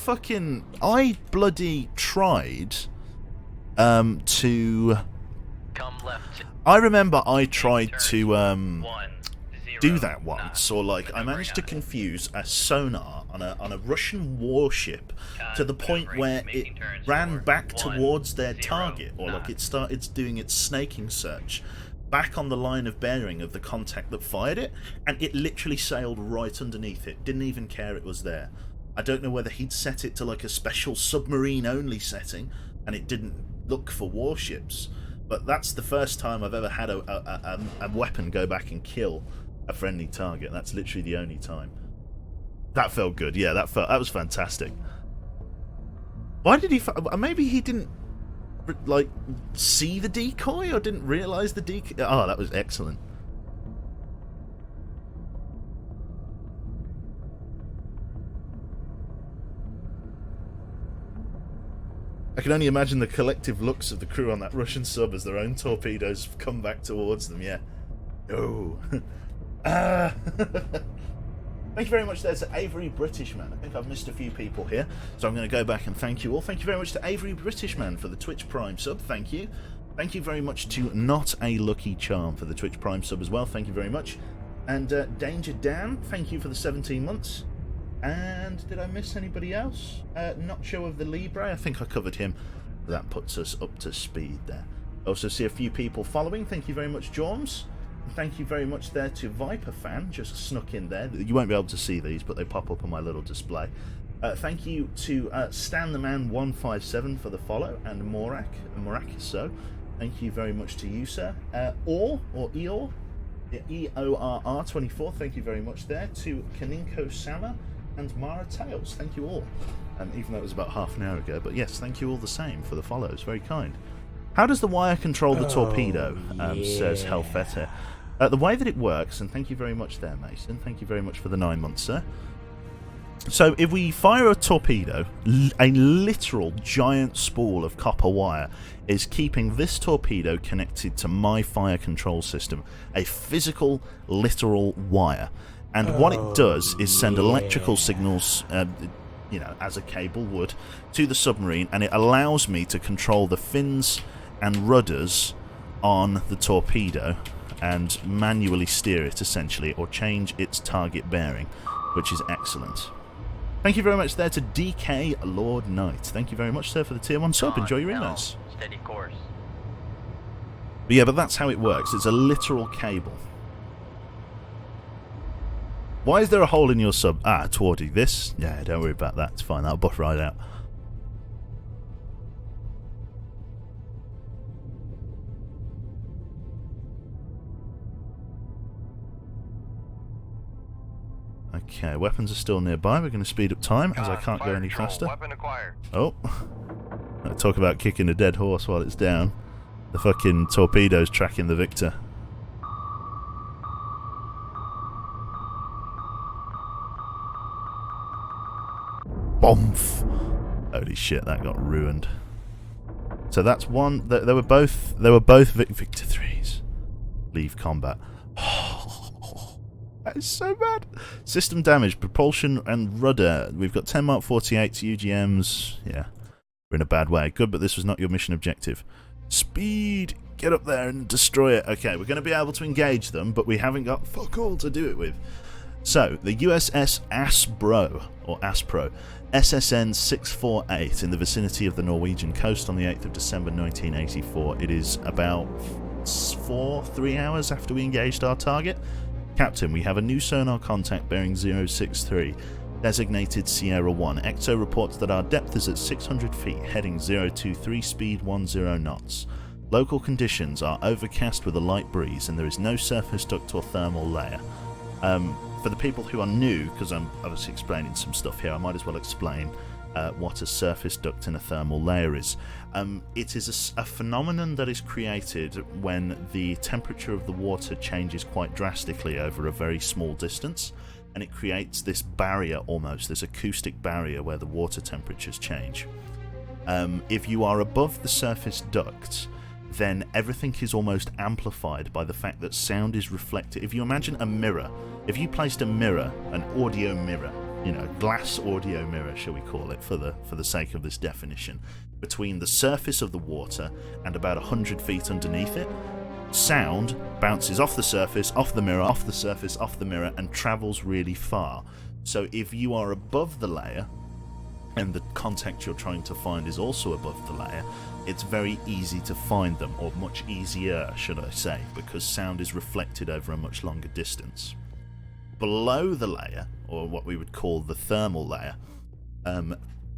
bloody tried to... Come left. I remember I tried Turn to 1, 0, do that once, or like I Maneuver managed to on it. confuse a sonar on a Russian warship to the point where it making turns ran forward. back 1, towards their 0, target, or like it started doing its snaking search back on the line of bearing of the contact that fired it, and it literally sailed right underneath it. Didn't even care it was there. I don't know whether he'd set it to like a special submarine only setting and it didn't look for warships, but that's the first time I've ever had a weapon go back and kill a friendly target. That's literally the only time. That felt good. Yeah, that was fantastic. Why did he... maybe he didn't like see the decoy, or didn't realise the decoy. Oh, that was excellent. I can only imagine the collective looks of the crew on that Russian sub as their own torpedoes come back towards them. Yeah. Oh. Thank you very much there to Avery Britishman. I think I've missed a few people here, so I'm going to go back and thank you all. Thank you very much to Avery Britishman for the Twitch Prime sub. Thank you. Thank you very much to Not a Lucky Charm for the Twitch Prime sub as well. Thank you very much. And Danger Dan, thank you for the 17 months. And did I miss anybody else? Nacho of the Libre, I think I covered him. That puts us up to speed there. I also see a few people following. Thank you very much, Jorms. Thank you very much there to Viper Fan, just snuck in there. You won't be able to see these, but they pop up on my little display. Thank you to Stan the Man 157 for the follow, and Morak so. Thank you very much to you, sir. Eorr 24. Thank you very much there to Kaninko Sama and Mara Tails. Thank you all. Even though it was about half an hour ago, but yes, thank you all the same for the follows. Very kind. How does the wire control the torpedo? Says Helfetter. The way that it works, and thank you very much there, Mason. Thank you very much for the 9 months, sir. So if we fire a torpedo, a literal giant spool of copper wire is keeping this torpedo connected to my fire control system. A physical, literal wire. And what it does is send electrical signals, you know, as a cable would, to the submarine, and it allows me to control the fins and rudders on the torpedo and manually steer it, essentially, or change its target bearing, which is excellent. Thank you very much there to DK Lord Knight. Thank you very much, sir, for the tier 1 sub. Enjoy your emails. Steady course. But yeah, but that's how it works. It's a literal cable. Why is there a hole in your sub? Ah, Twardy, this? Yeah, don't worry about that. It's fine. That'll buff right out. Okay, weapons are still nearby. We're going to speed up time as I can't go any faster. Weapon acquired. Oh. Talk about kicking a dead horse while it's down. The fucking torpedo's tracking the victor. Bomph! Holy shit, that got ruined. So that's one. They were both Victor 3s. Leave combat. That is so bad. System damage, propulsion and rudder. We've got 10 Mark 48s, UGMs. Yeah, we're in a bad way. Good, but this was not your mission objective. Speed! Get up there and destroy it. Okay, we're going to be able to engage them, but we haven't got fuck all to do it with. So, the USS Aspro, or Aspro, SSN 648 in the vicinity of the Norwegian coast on the 8th of December 1984. It is about 3 hours after we engaged our target. Captain, we have a new sonar contact bearing 063, designated Sierra 1. Ecto reports that our depth is at 600 feet, heading 023, speed 10 knots. Local conditions are overcast with a light breeze, and there is no surface duct or thermal layer. For the people who are new, because I'm obviously explaining some stuff here, I might as well explain what a surface duct and a thermal layer is. It is a phenomenon that is created when the temperature of the water changes quite drastically over a very small distance, and it creates this barrier almost, this acoustic barrier where the water temperatures change. If you are above the surface duct, then everything is almost amplified by the fact that sound is reflected. If you imagine a mirror, if you placed a mirror, an audio mirror, glass audio mirror, shall we call it, for the sake of this definition, between the surface of the water and about 100 feet underneath it, sound bounces off the surface, off the mirror, off the surface, off the mirror, and travels really far. So if you are above the layer, and the contact you're trying to find is also above the layer, it's very easy to find them, or much easier, should I say, because sound is reflected over a much longer distance. Below the layer, or what we would call the thermal layer,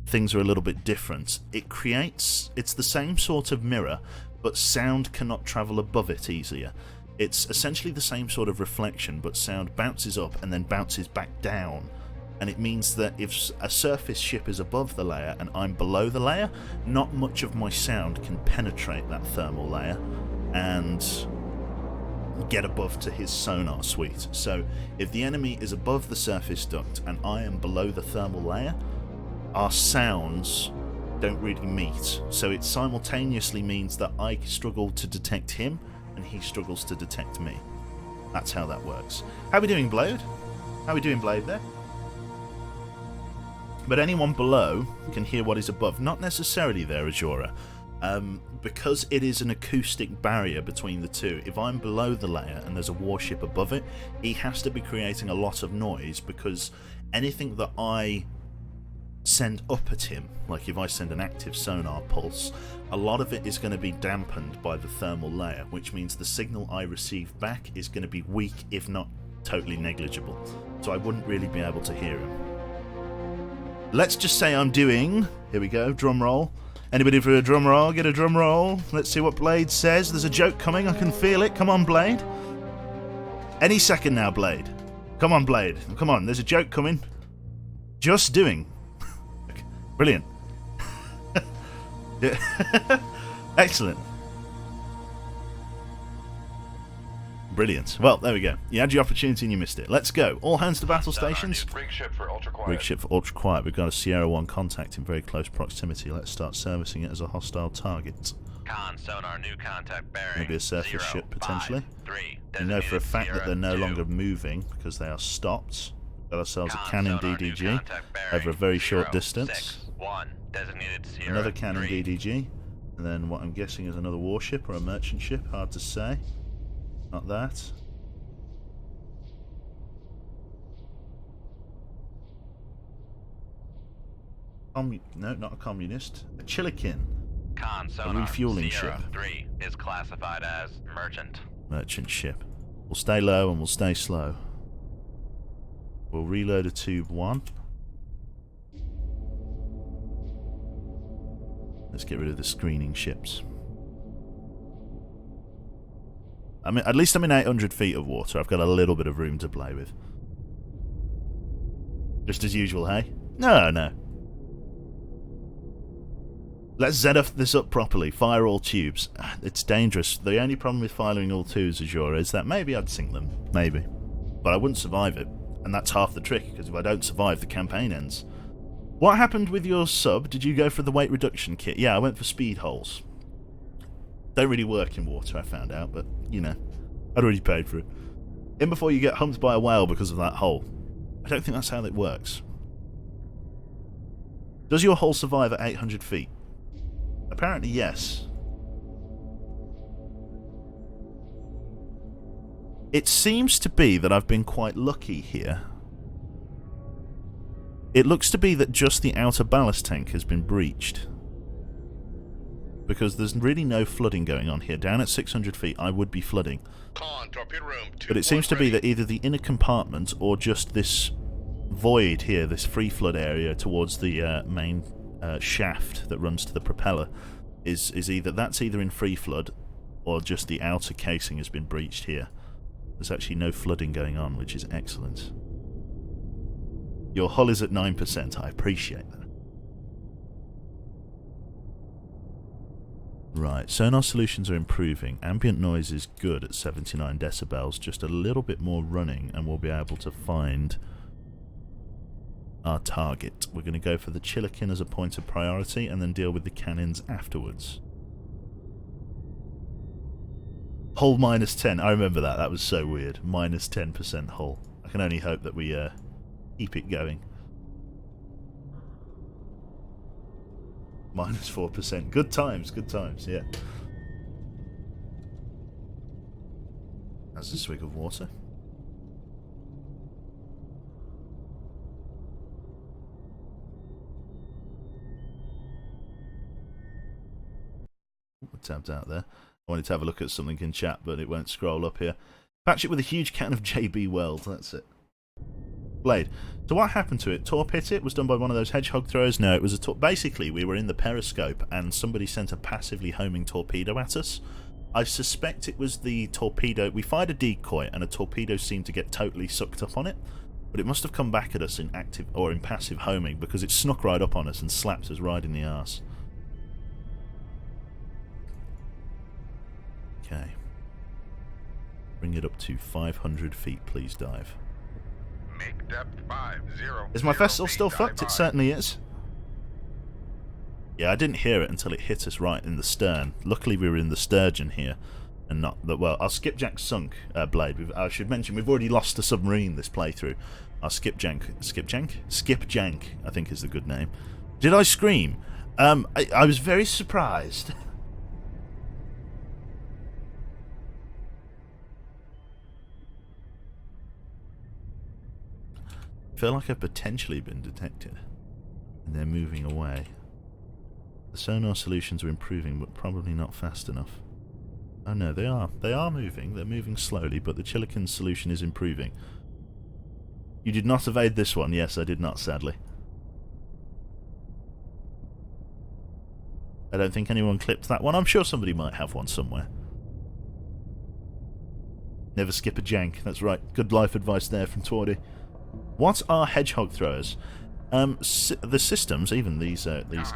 things are a little bit different. It's the same sort of mirror, but sound cannot travel above it easier. It's essentially the same sort of reflection, but sound bounces up and then bounces back down. And it means that if a surface ship is above the layer and I'm below the layer, not much of my sound can penetrate that thermal layer and get above to his sonar suite. So if the enemy is above the surface duct and I am below the thermal layer, our sounds don't really meet. So it simultaneously means that I struggle to detect him and he struggles to detect me. That's how that works. How are we doing, Blade? How are we doing, Blade, there? But anyone below can hear what is above. Not necessarily there, Azura. Because it is an acoustic barrier between the two, if I'm below the layer and there's a warship above it, he has to be creating a lot of noise, because anything that I send up at him, like if I send an active sonar pulse, a lot of it is going to be dampened by the thermal layer, which means the signal I receive back is going to be weak, if not totally negligible. So I wouldn't really be able to hear him. Let's just say I'm doing, here we go, drum roll. Anybody for a drum roll? Get a drum roll. Let's see what Blade says. There's a joke coming, I can feel it. Come on, Blade. Any second now, Blade. Come on, Blade. Come on, there's a joke coming. Just doing. Brilliant. Excellent. Brilliant. Well, there we go. You had your opportunity and you missed it. Let's go. All hands to battle stations. Rig ship for ultra quiet. Rig ship for ultra quiet. We've got a Sierra 1 contact in very close proximity. Let's start servicing it as a hostile target. Con sonar, new contact bearing. Maybe a surface 0, ship, potentially. 5, 3, We know for a fact that they're no Sierra longer 2. moving because they are stopped. Got ourselves a Con cannon sonar, new DDG contact bearing over a very short 0, distance. 6, 1, designated Sierra Another cannon 3. DDG. And then what I'm guessing is another warship or a merchant ship. Hard to say. Not that. No, not a communist. A Chilikin. Con sonar, refueling Sierra ship. 3 is classified as merchant. Merchant ship. We'll stay low and we'll stay slow. We'll reload a tube 1. Let's get rid of the screening ships. I mean, at least I'm in 800 feet of water. I've got a little bit of room to play with. Just as usual, hey? No. Let's ZF this up properly. Fire all tubes. It's dangerous. The only problem with firing all twos, Azure, is that maybe I'd sink them. Maybe. But I wouldn't survive it. And that's half the trick, because if I don't survive, the campaign ends. What happened with your sub? Did you go for the weight reduction kit? Yeah, I went for speed holes. Don't really work in water, I found out, but, you know, I'd already paid for it. In before you get humped by a whale because of that hole. I don't think that's how it works. Does your hull survive at 800 feet? Apparently, yes. It seems to be that I've been quite lucky here. It looks to be that just the outer ballast tank has been breached. Because there's really no flooding going on here. Down at 600 feet, I would be flooding. Con, torpedo room. But it seems to be that either the inner compartment or just this void here, this free flood area towards the main shaft that runs to the propeller, is that's either in free flood or just the outer casing has been breached here. There's actually no flooding going on, which is excellent. Your hull is at 9%. I appreciate that. Right, sonar solutions are improving. Ambient noise is good at 79 decibels. Just a little bit more running and we'll be able to find our target. We're going to go for the Chilekin as a point of priority and then deal with the cannons afterwards. Hull -10. I remember that. That was so weird. -10% hull. I can only hope that we keep it going. -4%. Good times, yeah. That's a swig of water. I tabbed out there. I wanted to have a look at something in chat, but it won't scroll up here. Patch it with a huge can of JB Weld. That's it. Blade. So what happened to it? Torp hit it? Was done by one of those hedgehog throwers? No, it was a torp. Basically, we were in the periscope and somebody sent a passively homing torpedo at us. I suspect it was the torpedo. We fired a decoy and a torpedo seemed to get totally sucked up on it, but it must have come back at us in active or in passive homing because it snuck right up on us and slapped us right in the arse. Okay. Bring it up to 500 feet, please dive. Make depth 50. Is my vessel still fucked? It certainly is. Yeah, I didn't hear it until it hit us right in the stern. Luckily we were in the sturgeon here, and not the... Well, our skipjack sunk, Blade. I should mention, we've already lost a submarine this playthrough. Our skipjank, I think is the good name. Did I scream? I was very surprised. I feel like I've potentially been detected, and they're moving away. The sonar solutions are improving, but probably not fast enough. Oh no, they are. They are moving. They're moving slowly, but the Chilekin solution is improving. You did not evade this one. Yes, I did not, sadly. I don't think anyone clipped that one. I'm sure somebody might have one somewhere. Never skip a jank. That's right. Good life advice there from Twardy. What are hedgehog throwers? The systems, even these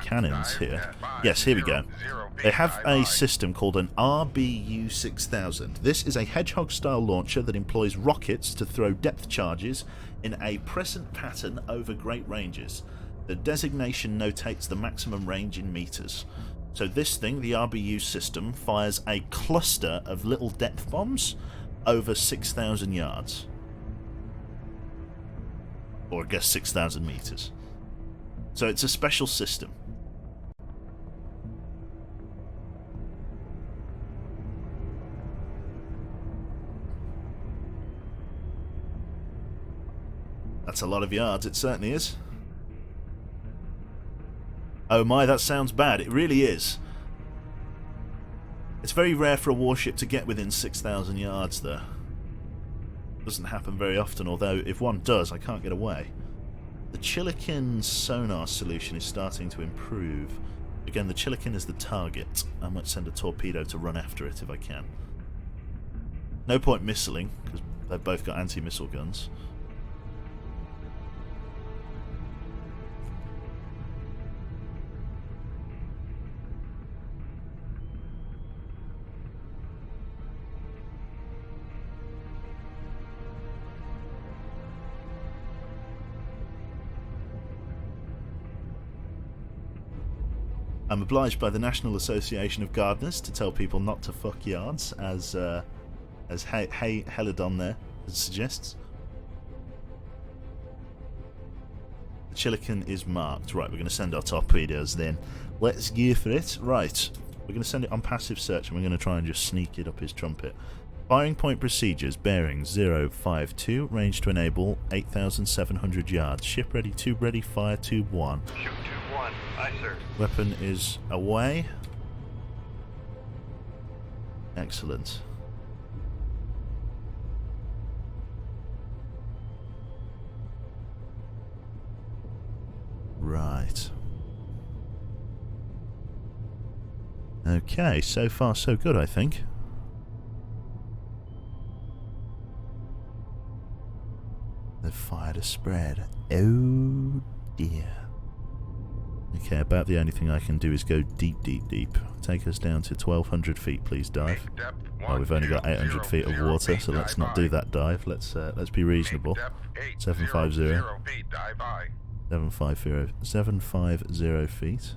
cannons here. Yes, here we go. They have a system called an RBU-6000. This is a hedgehog-style launcher that employs rockets to throw depth charges in a crescent pattern over great ranges. The designation notates the maximum range in meters. So this thing, the RBU system, fires a cluster of little depth bombs over 6,000 yards. Or I guess 6,000 meters. So it's a special system. That's a lot of yards, it certainly is. Oh my, that sounds bad. It really is. It's very rare for a warship to get within 6,000 yards there. Doesn't happen very often, although if one does, I can't get away. The Chilekin sonar solution is starting to improve. Again, the Chilekin is the target. I might send a torpedo to run after it if I can. No point missiling, because they've both got anti-missile guns. I'm obliged by the National Association of Gardeners to tell people not to fuck yards, as Hey Helidon there suggests. The Chilekin is marked. Right, we're going to send our torpedoes then. Let's go for it. Right, we're going to send it on passive search and we're going to try and just sneak it up his trumpet. Firing point procedures, bearing 052, range to enable 8,700 yards. Ship ready, tube ready, fire tube 1. Shoot tube 1, aye sir. Weapon is away. Excellent. Right. Okay, so far so good, I think. They've fired a spread. Oh dear. Okay, about the only thing I can do is go deep, deep, deep. Take us down to 1,200 feet, please dive. Oh, we've only got 800 feet of water, so let's not do that dive. Let's be reasonable. 750. 750 feet.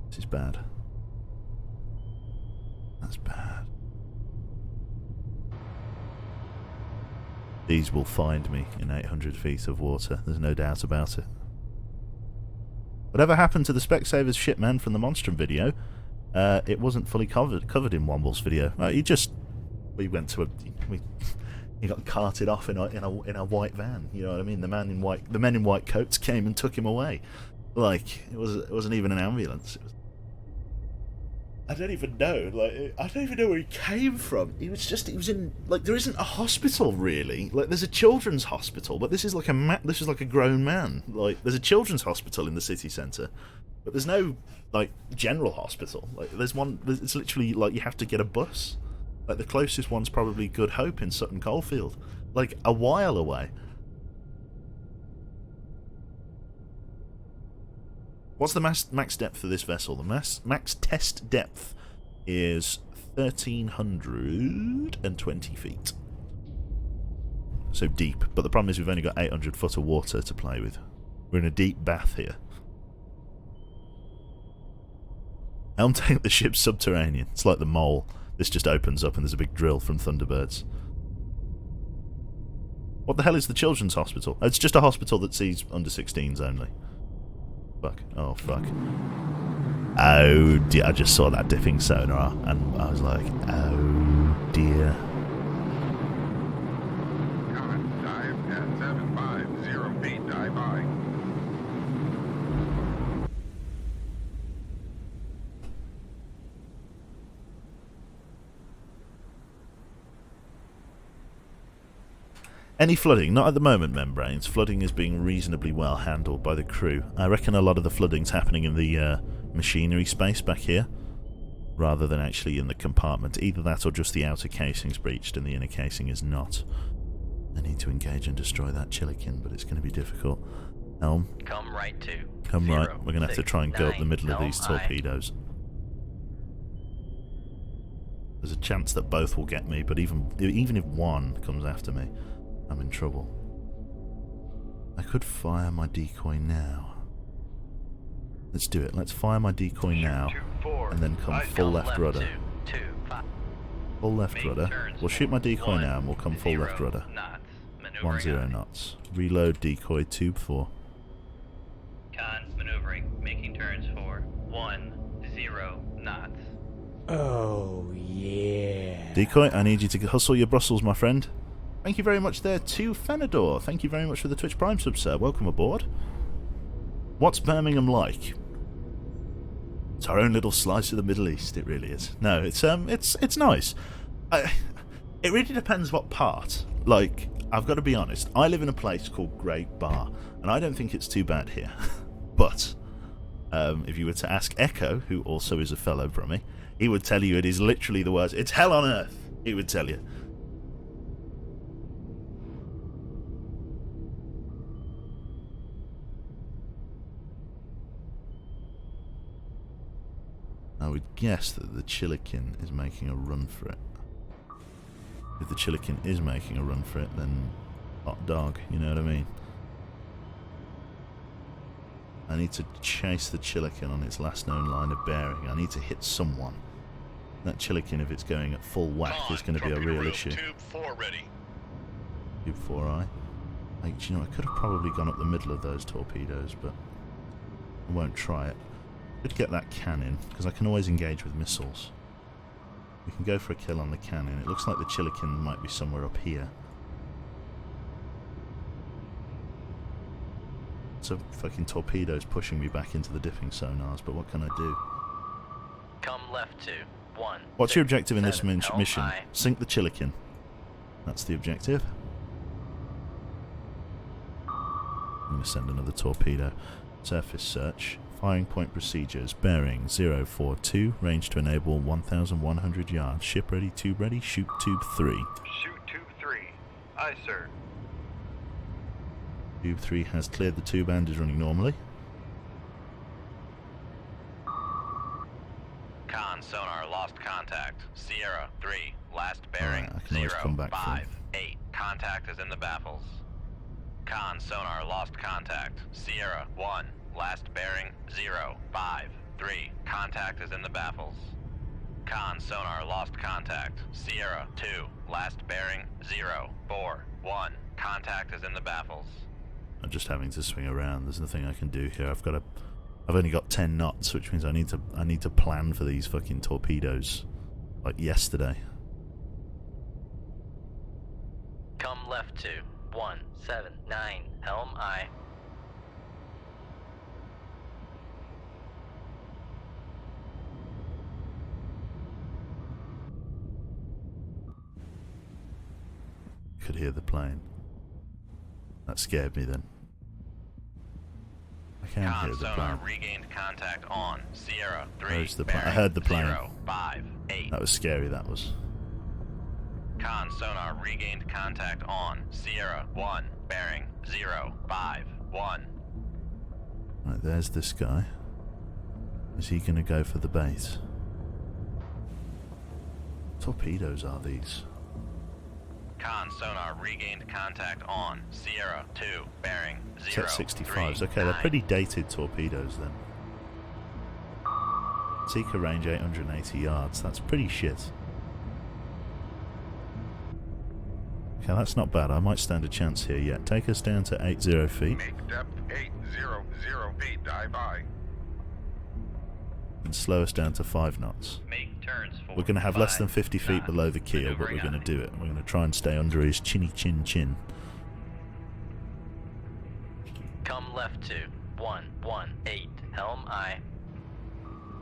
This is bad. That's bad. These will find me in 800 feet of water. There's no doubt about it. Whatever happened to the Specsavers shipman from the Monstrum video? It wasn't fully covered in Womble's video. We went to he got carted off in a white van. You know what I mean? The men in white coats came and took him away. Like it wasn't even an ambulance. I don't even know. I don't even know where he came from. He was in there isn't a hospital really. Like there's a children's hospital, but this is like a grown man. Like there's a children's hospital in the city centre, but there's no general hospital. Like there's one. It's literally you have to get a bus. Like the closest one's probably Good Hope in Sutton Coldfield, like a while away. What's the max depth of this vessel? The max test depth is 1,320 feet. So deep, but the problem is we've only got 800 foot of water to play with. We're in a deep bath here. Helm tank the ship's subterranean. It's like the Mole. This just opens up and there's a big drill from Thunderbirds. What the hell is the children's hospital? It's just a hospital that sees under 16s only. Fuck. Oh, fuck. Oh, dear. I just saw that dipping sonar, and I was like, oh, dear. Con, dive at 750 feet, dive high. Any flooding? Not at the moment, Membranes. Flooding is being reasonably well handled by the crew. I reckon a lot of the flooding's happening in the machinery space back here, rather than actually in the compartment. Either that or just the outer casing's breached and the inner casing is not. I need to engage and destroy that Chilikin, but it's going to be difficult. Helm. Come right to. Come right. We're going to have to try and go up the middle of these torpedoes. There's a chance that both will get me, but even if one comes after me, I'm in trouble. I could fire my decoy now. Let's do it. Let's fire my decoy now, and then come full left rudder. Full left rudder. We'll shoot my decoy now, and we'll come full left rudder. 10 knots. Reload decoy tube 4. Con, maneuvering, making turns for 10 knots. Oh, yeah. Decoy, I need you to hustle your Brussels, my friend. Thank you very much there to Fenador. Thank you very much for the Twitch Prime sub, sir. Welcome aboard. What's Birmingham like? It's our own little slice of the Middle East. It really is. No, it's nice. It really depends what part. Like, I've got to be honest. I live in a place called Great Bar, and I don't think it's too bad here. But if you were to ask Echo, who also is a fellow Brummie, he would tell you it is literally the words. It's hell on earth. He would tell you. I would guess that the Chilikin is making a run for it. If the Chilikin is making a run for it, then hot dog, you know what I mean? I need to chase the Chilikin on its last known line of bearing. I need to hit someone. That Chilikin, if it's going at full whack, is going to be a real issue. Tube 4 ready. Tube 4I. I could have probably gone up the middle of those torpedoes, but I won't try it. Could get that cannon, because I can always engage with missiles. We can go for a kill on the cannon. It looks like the Chilikin might be somewhere up here. So fucking torpedoes pushing me back into the dipping sonars, but what can I do? Come left to 1. What's your objective in this mission? High. Sink the Chilikin. That's the objective. I'm going to send another torpedo. Surface search. Firing point procedures. Bearing 042. Range to enable 1,100 yards. Ship ready, tube ready. Shoot tube 3. Shoot tube 3. Aye, sir. Tube 3 has cleared the tube and is running normally. Con sonar lost contact. Sierra 3. Last bearing Alright, I can always come back for 058. Contact is in the baffles. Con sonar lost contact. Sierra 1, last bearing 053. Contact is in the baffles. Con sonar lost contact. Sierra 2, last bearing 041. Contact is in the baffles. I'm just having to swing around. There's nothing I can do here. I've only got 10 knots, which means I need to plan for these fucking torpedoes like yesterday. Come left to 179 Helm I. Could hear the plane. That scared me then. I can Con hear the sonar plane. regained contact on Sierra 3. Where's the plane? I bearing heard the plane. 058. That was scary, that was. Con sonar regained contact on Sierra 1, bearing 051. Right, there's this guy. Is he going to go for the bait? Torpedoes are these? Con sonar regained contact on Sierra 2, bearing 039. Jet 65s. Okay, they're pretty dated torpedoes then. Seeker range 880 yards. That's pretty shit. Okay, that's not bad. I might stand a chance here yet. Take us down to 80 feet. Make depth 800 feet. Dive by. And slow us down to 5 knots. Make turns for We're going to have less than 50 feet 5 below the keel, but we're going to do it. We're going to try and stay under his chinny chin chin. Come left to 118 Helm I.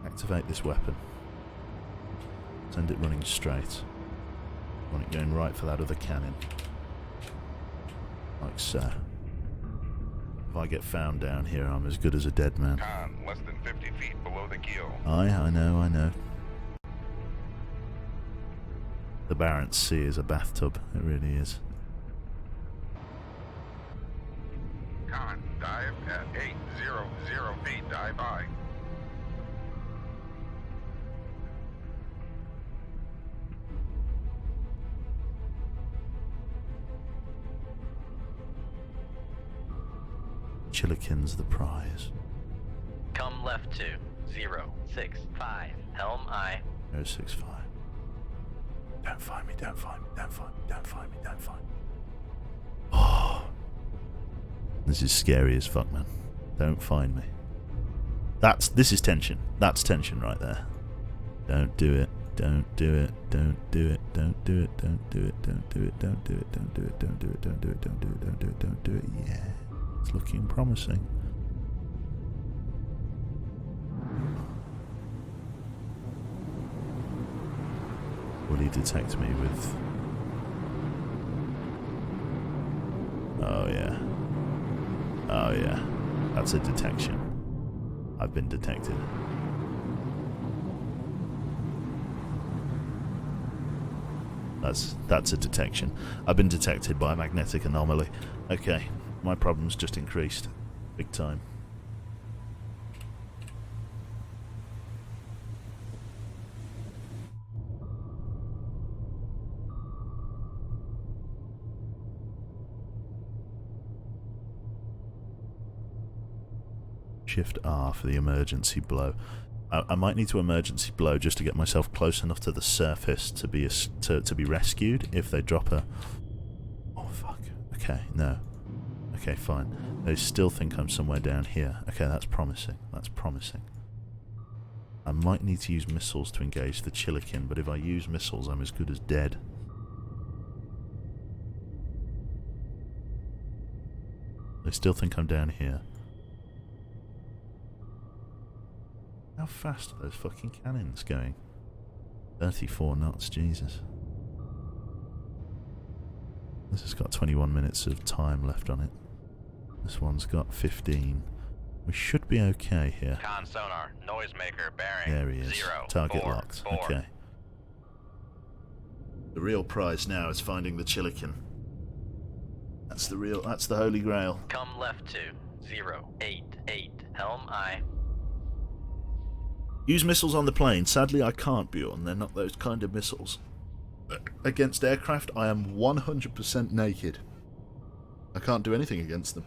Activate this weapon. Send it running straight. Want it going right for that other cannon. Like so. If I get found down here, I'm as good as a dead man. Con, less than 50 feet below the keel. I know. The Barents Sea is a bathtub. It really is. Con, dive at 800 feet. Dive by. Chilikin's the prize. Come left to 065 Helm I. 065. Don't find me. Oh. This is scary as fuck, man. Don't find me. This is tension. That's tension right there. Don't do it. Don't do it. Don't do it. Don't do it. Don't do it. Don't do it. Don't do it. Don't do it. Don't do it. Don't do it. Don't do it. Don't do it. Don't do it. Yeah. It's looking promising. Will he detect me with... Oh yeah. Oh yeah. That's a detection. I've been detected. That's a detection. I've been detected by a magnetic anomaly. Okay, my problem's just increased. Big time. Shift R for the emergency blow. I might need to emergency blow just to get myself close enough to the surface to be to be rescued if they drop a... Oh fuck. Okay, no. Okay, fine. They still think I'm somewhere down here. Okay, that's promising. That's promising. I might need to use missiles to engage the Chilikin, but if I use missiles, I'm as good as dead. They still think I'm down here. How fast are those fucking cannons going? 34 knots, Jesus. This has got 21 minutes of time left on it. This one's got 15. We should be okay here. Con sonar, noisemaker bearing. There he is. 0, Target 4, locked. 4. Okay. The real prize now is finding the Chilikin. That's the holy grail. Come left to 088 Helm I. Use missiles on the plane. Sadly, I can't, Bjorn. They're not those kind of missiles. Against aircraft, I am 100% naked. I can't do anything against them.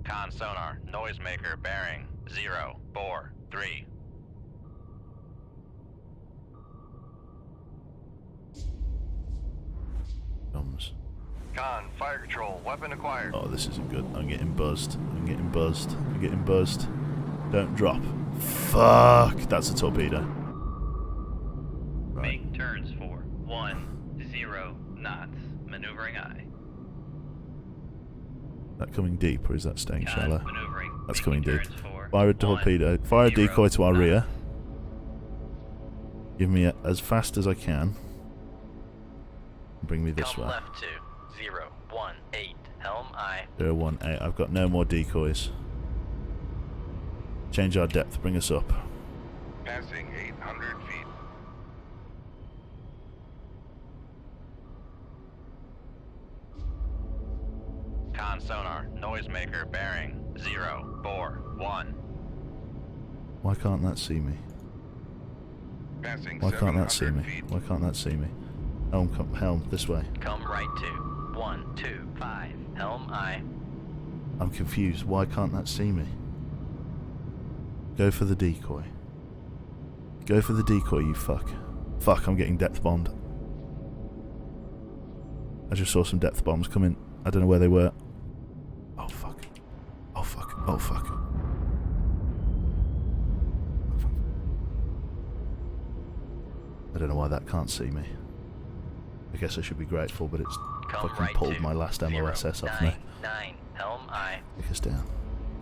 Con sonar, noisemaker bearing 043. Comes. Con, fire control, weapon acquired. Oh, this isn't good. I'm getting buzzed. I'm getting buzzed. I'm getting buzzed. Don't drop. Fuck! That's a torpedo. Right. Make turns for 10 knots. Maneuvering I. That coming deep, or is that staying Con, shallow? maneuvering. That's Making coming deep. turns for Fire a torpedo. Fire a 10 decoy to our rear. knots. Give me it as fast as I can. Bring me this Come way. left to 018. Helm I. 018. I've got no more decoys. Change our depth. Bring us up. Passing 800 feet. Con sonar, noisemaker bearing 041. Why can't that see me? Passing Why can't that see 700 me? feet. Why can't that see me? Helm, this way. Come right to 125. Helm I. I'm confused. Why can't that see me? Go for the decoy. Go for the decoy, you fuck. Fuck, I'm getting depth bombed. I just saw some depth bombs come in. I don't know where they were. Oh fuck. Oh fuck. Oh fuck. Oh, fuck. I don't know why that can't see me. I guess I should be grateful, but it's Come fucking right pulled to my last MOSS off me. 099. Helm I. Take us down.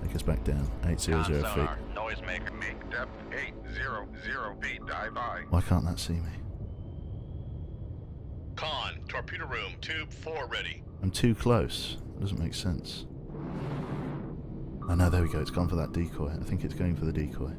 Take us back down. Con 800 feet. sonar, noisemaker. Make depth 800 feet. Dive I. Why can't that see me? Con, torpedo room, tube 4 ready. I'm too close. That doesn't make sense. Oh no, there we go. It's gone for that decoy. I think it's going for the decoy.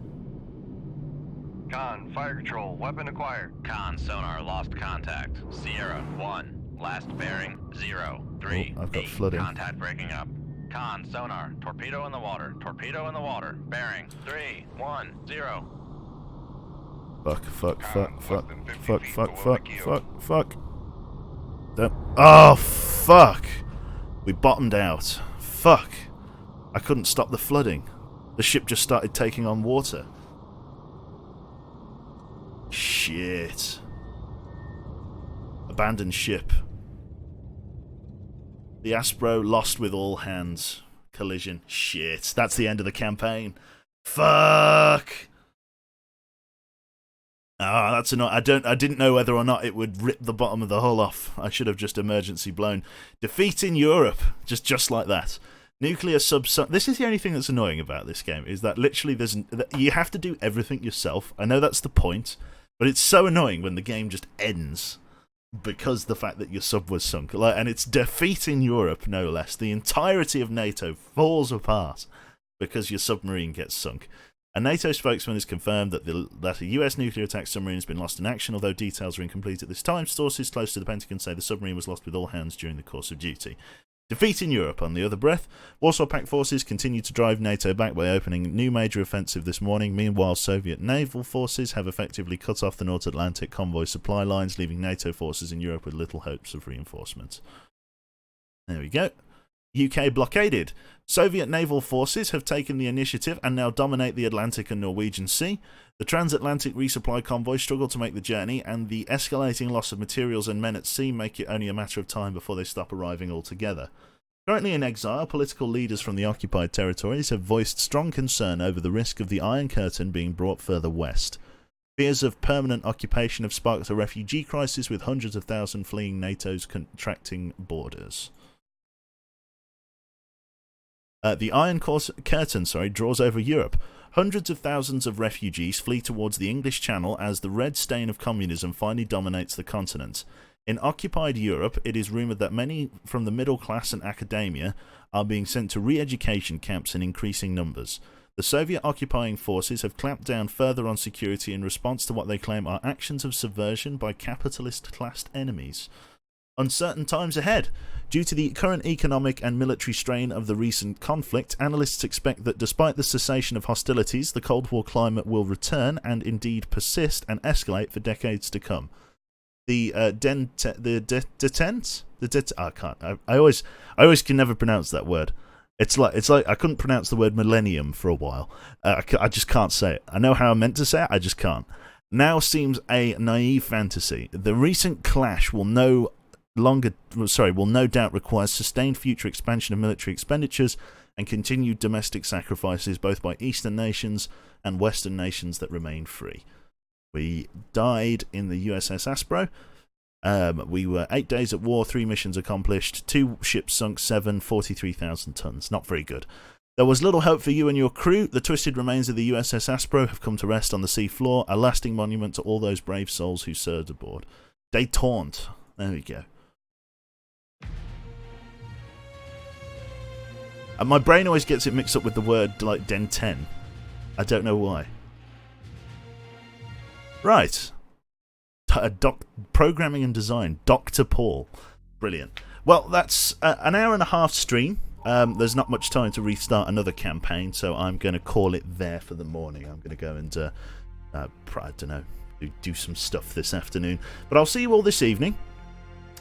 Con, fire control, weapon acquired. Con sonar, lost contact. Sierra 1, last bearing 038. Oh, I've got flooding. Contact breaking up. Con sonar, torpedo in the water. Torpedo in the water. Bearing 310. Fuck, fuck, fuck, fuck, Less than 50 fuck, feet fuck, below fuck, the keel. fuck, fuck. Don't. Oh, fuck! We bottomed out. Fuck. I couldn't stop the flooding. The ship just started taking on water. Shit. Abandoned ship. The Aspro lost with all hands. Collision. Shit. That's the end of the campaign. Fuck! Ah, that's annoying. I didn't know whether or not it would rip the bottom of the hull off. I should have just emergency blown. Defeat in Europe. Just like that. Nuclear This is the only thing that's annoying about this game, is that literally you have to do everything yourself. I know that's the point, but it's so annoying when the game just ends because the fact that your sub was sunk. And it's defeat in Europe, no less. The entirety of NATO falls apart because your submarine gets sunk. A NATO spokesman has confirmed that a US nuclear attack submarine has been lost in action, although details are incomplete at this time. Sources close to the Pentagon say the submarine was lost with all hands during the course of duty. Defeat in Europe. On the other breath, Warsaw Pact forces continue to drive NATO back by opening a new major offensive this morning. Meanwhile, Soviet naval forces have effectively cut off the North Atlantic convoy supply lines, leaving NATO forces in Europe with little hopes of reinforcement. There we go. UK blockaded. Soviet naval forces have taken the initiative and now dominate the Atlantic and Norwegian Sea. The transatlantic resupply convoy struggle to make the journey, and the escalating loss of materials and men at sea make it only a matter of time before they stop arriving altogether. Currently in exile, political leaders from the occupied territories have voiced strong concern over the risk of the Iron Curtain being brought further west. Fears of permanent occupation have sparked a refugee crisis, with hundreds of thousands fleeing NATO's contracting borders. The Iron Curtain draws over Europe. Hundreds of thousands of refugees flee towards the English Channel as the red stain of communism finally dominates the continent. In occupied Europe, it is rumoured that many from the middle class and academia are being sent to re-education camps in increasing numbers. The Soviet occupying forces have clamped down further on security in response to what they claim are actions of subversion by capitalist-classed enemies. Uncertain times ahead. Due to the current economic and military strain of the recent conflict, analysts expect that despite the cessation of hostilities, the Cold War climate will return and indeed persist and escalate for decades to come. detente. I can't. I always can never pronounce that word. It's like I couldn't pronounce the word millennium for a while. I just can't say it. I know how I'm meant to say it. I just can't. Now seems a naive fantasy. The recent clash will no doubt require sustained future expansion of military expenditures and continued domestic sacrifices both by Eastern nations and Western nations that remain free. We died in the USS Aspro. We were 8 days at war, 3 missions accomplished, 2 ships sunk, 43,000 tons. Not very good. There was little hope for you and your crew. The twisted remains of the USS Aspro have come to rest on the sea floor, a lasting monument to all those brave souls who served aboard. Détente. There we go. And my brain always gets it mixed up with the word like Denten. I don't know why. Right. Programming and design. Dr. Paul. Brilliant. Well, that's an hour and a half stream. There's not much time to restart another campaign, so I'm going to call it there for the morning. I'm going to go and, I don't know, do some stuff this afternoon. But I'll see you all this evening.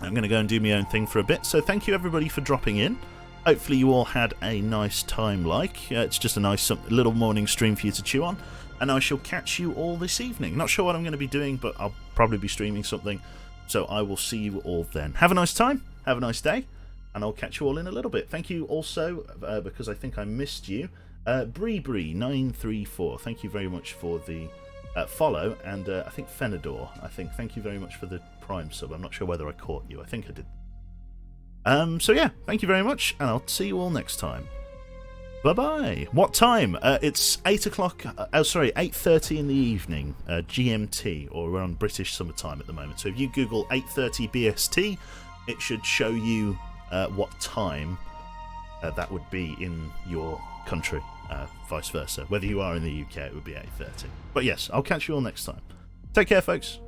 I'm going to go and do my own thing for a bit. So thank you, everybody, for dropping in. Hopefully you all had a nice time, it's just a nice little morning stream for you to chew on. And I shall catch you all this evening. Not sure what I'm going to be doing, but I'll probably be streaming something. So I will see you all then. Have a nice time. Have a nice day. And I'll catch you all in a little bit. Thank you also, because I think I missed you, Bree934. Thank you very much for the follow. And I think Fenador. Thank you very much for the Prime sub. I'm not sure whether I caught you. I think I did. So yeah, thank you very much, and I'll see you all next time. Bye-bye. What time? It's 8 o'clock, 8:30 in the evening, GMT, or we're on British summertime at the moment. So if you Google 8:30 BST, it should show you what time that would be in your country, vice versa. Whether you are in the UK, it would be 8:30. But yes, I'll catch you all next time. Take care, folks.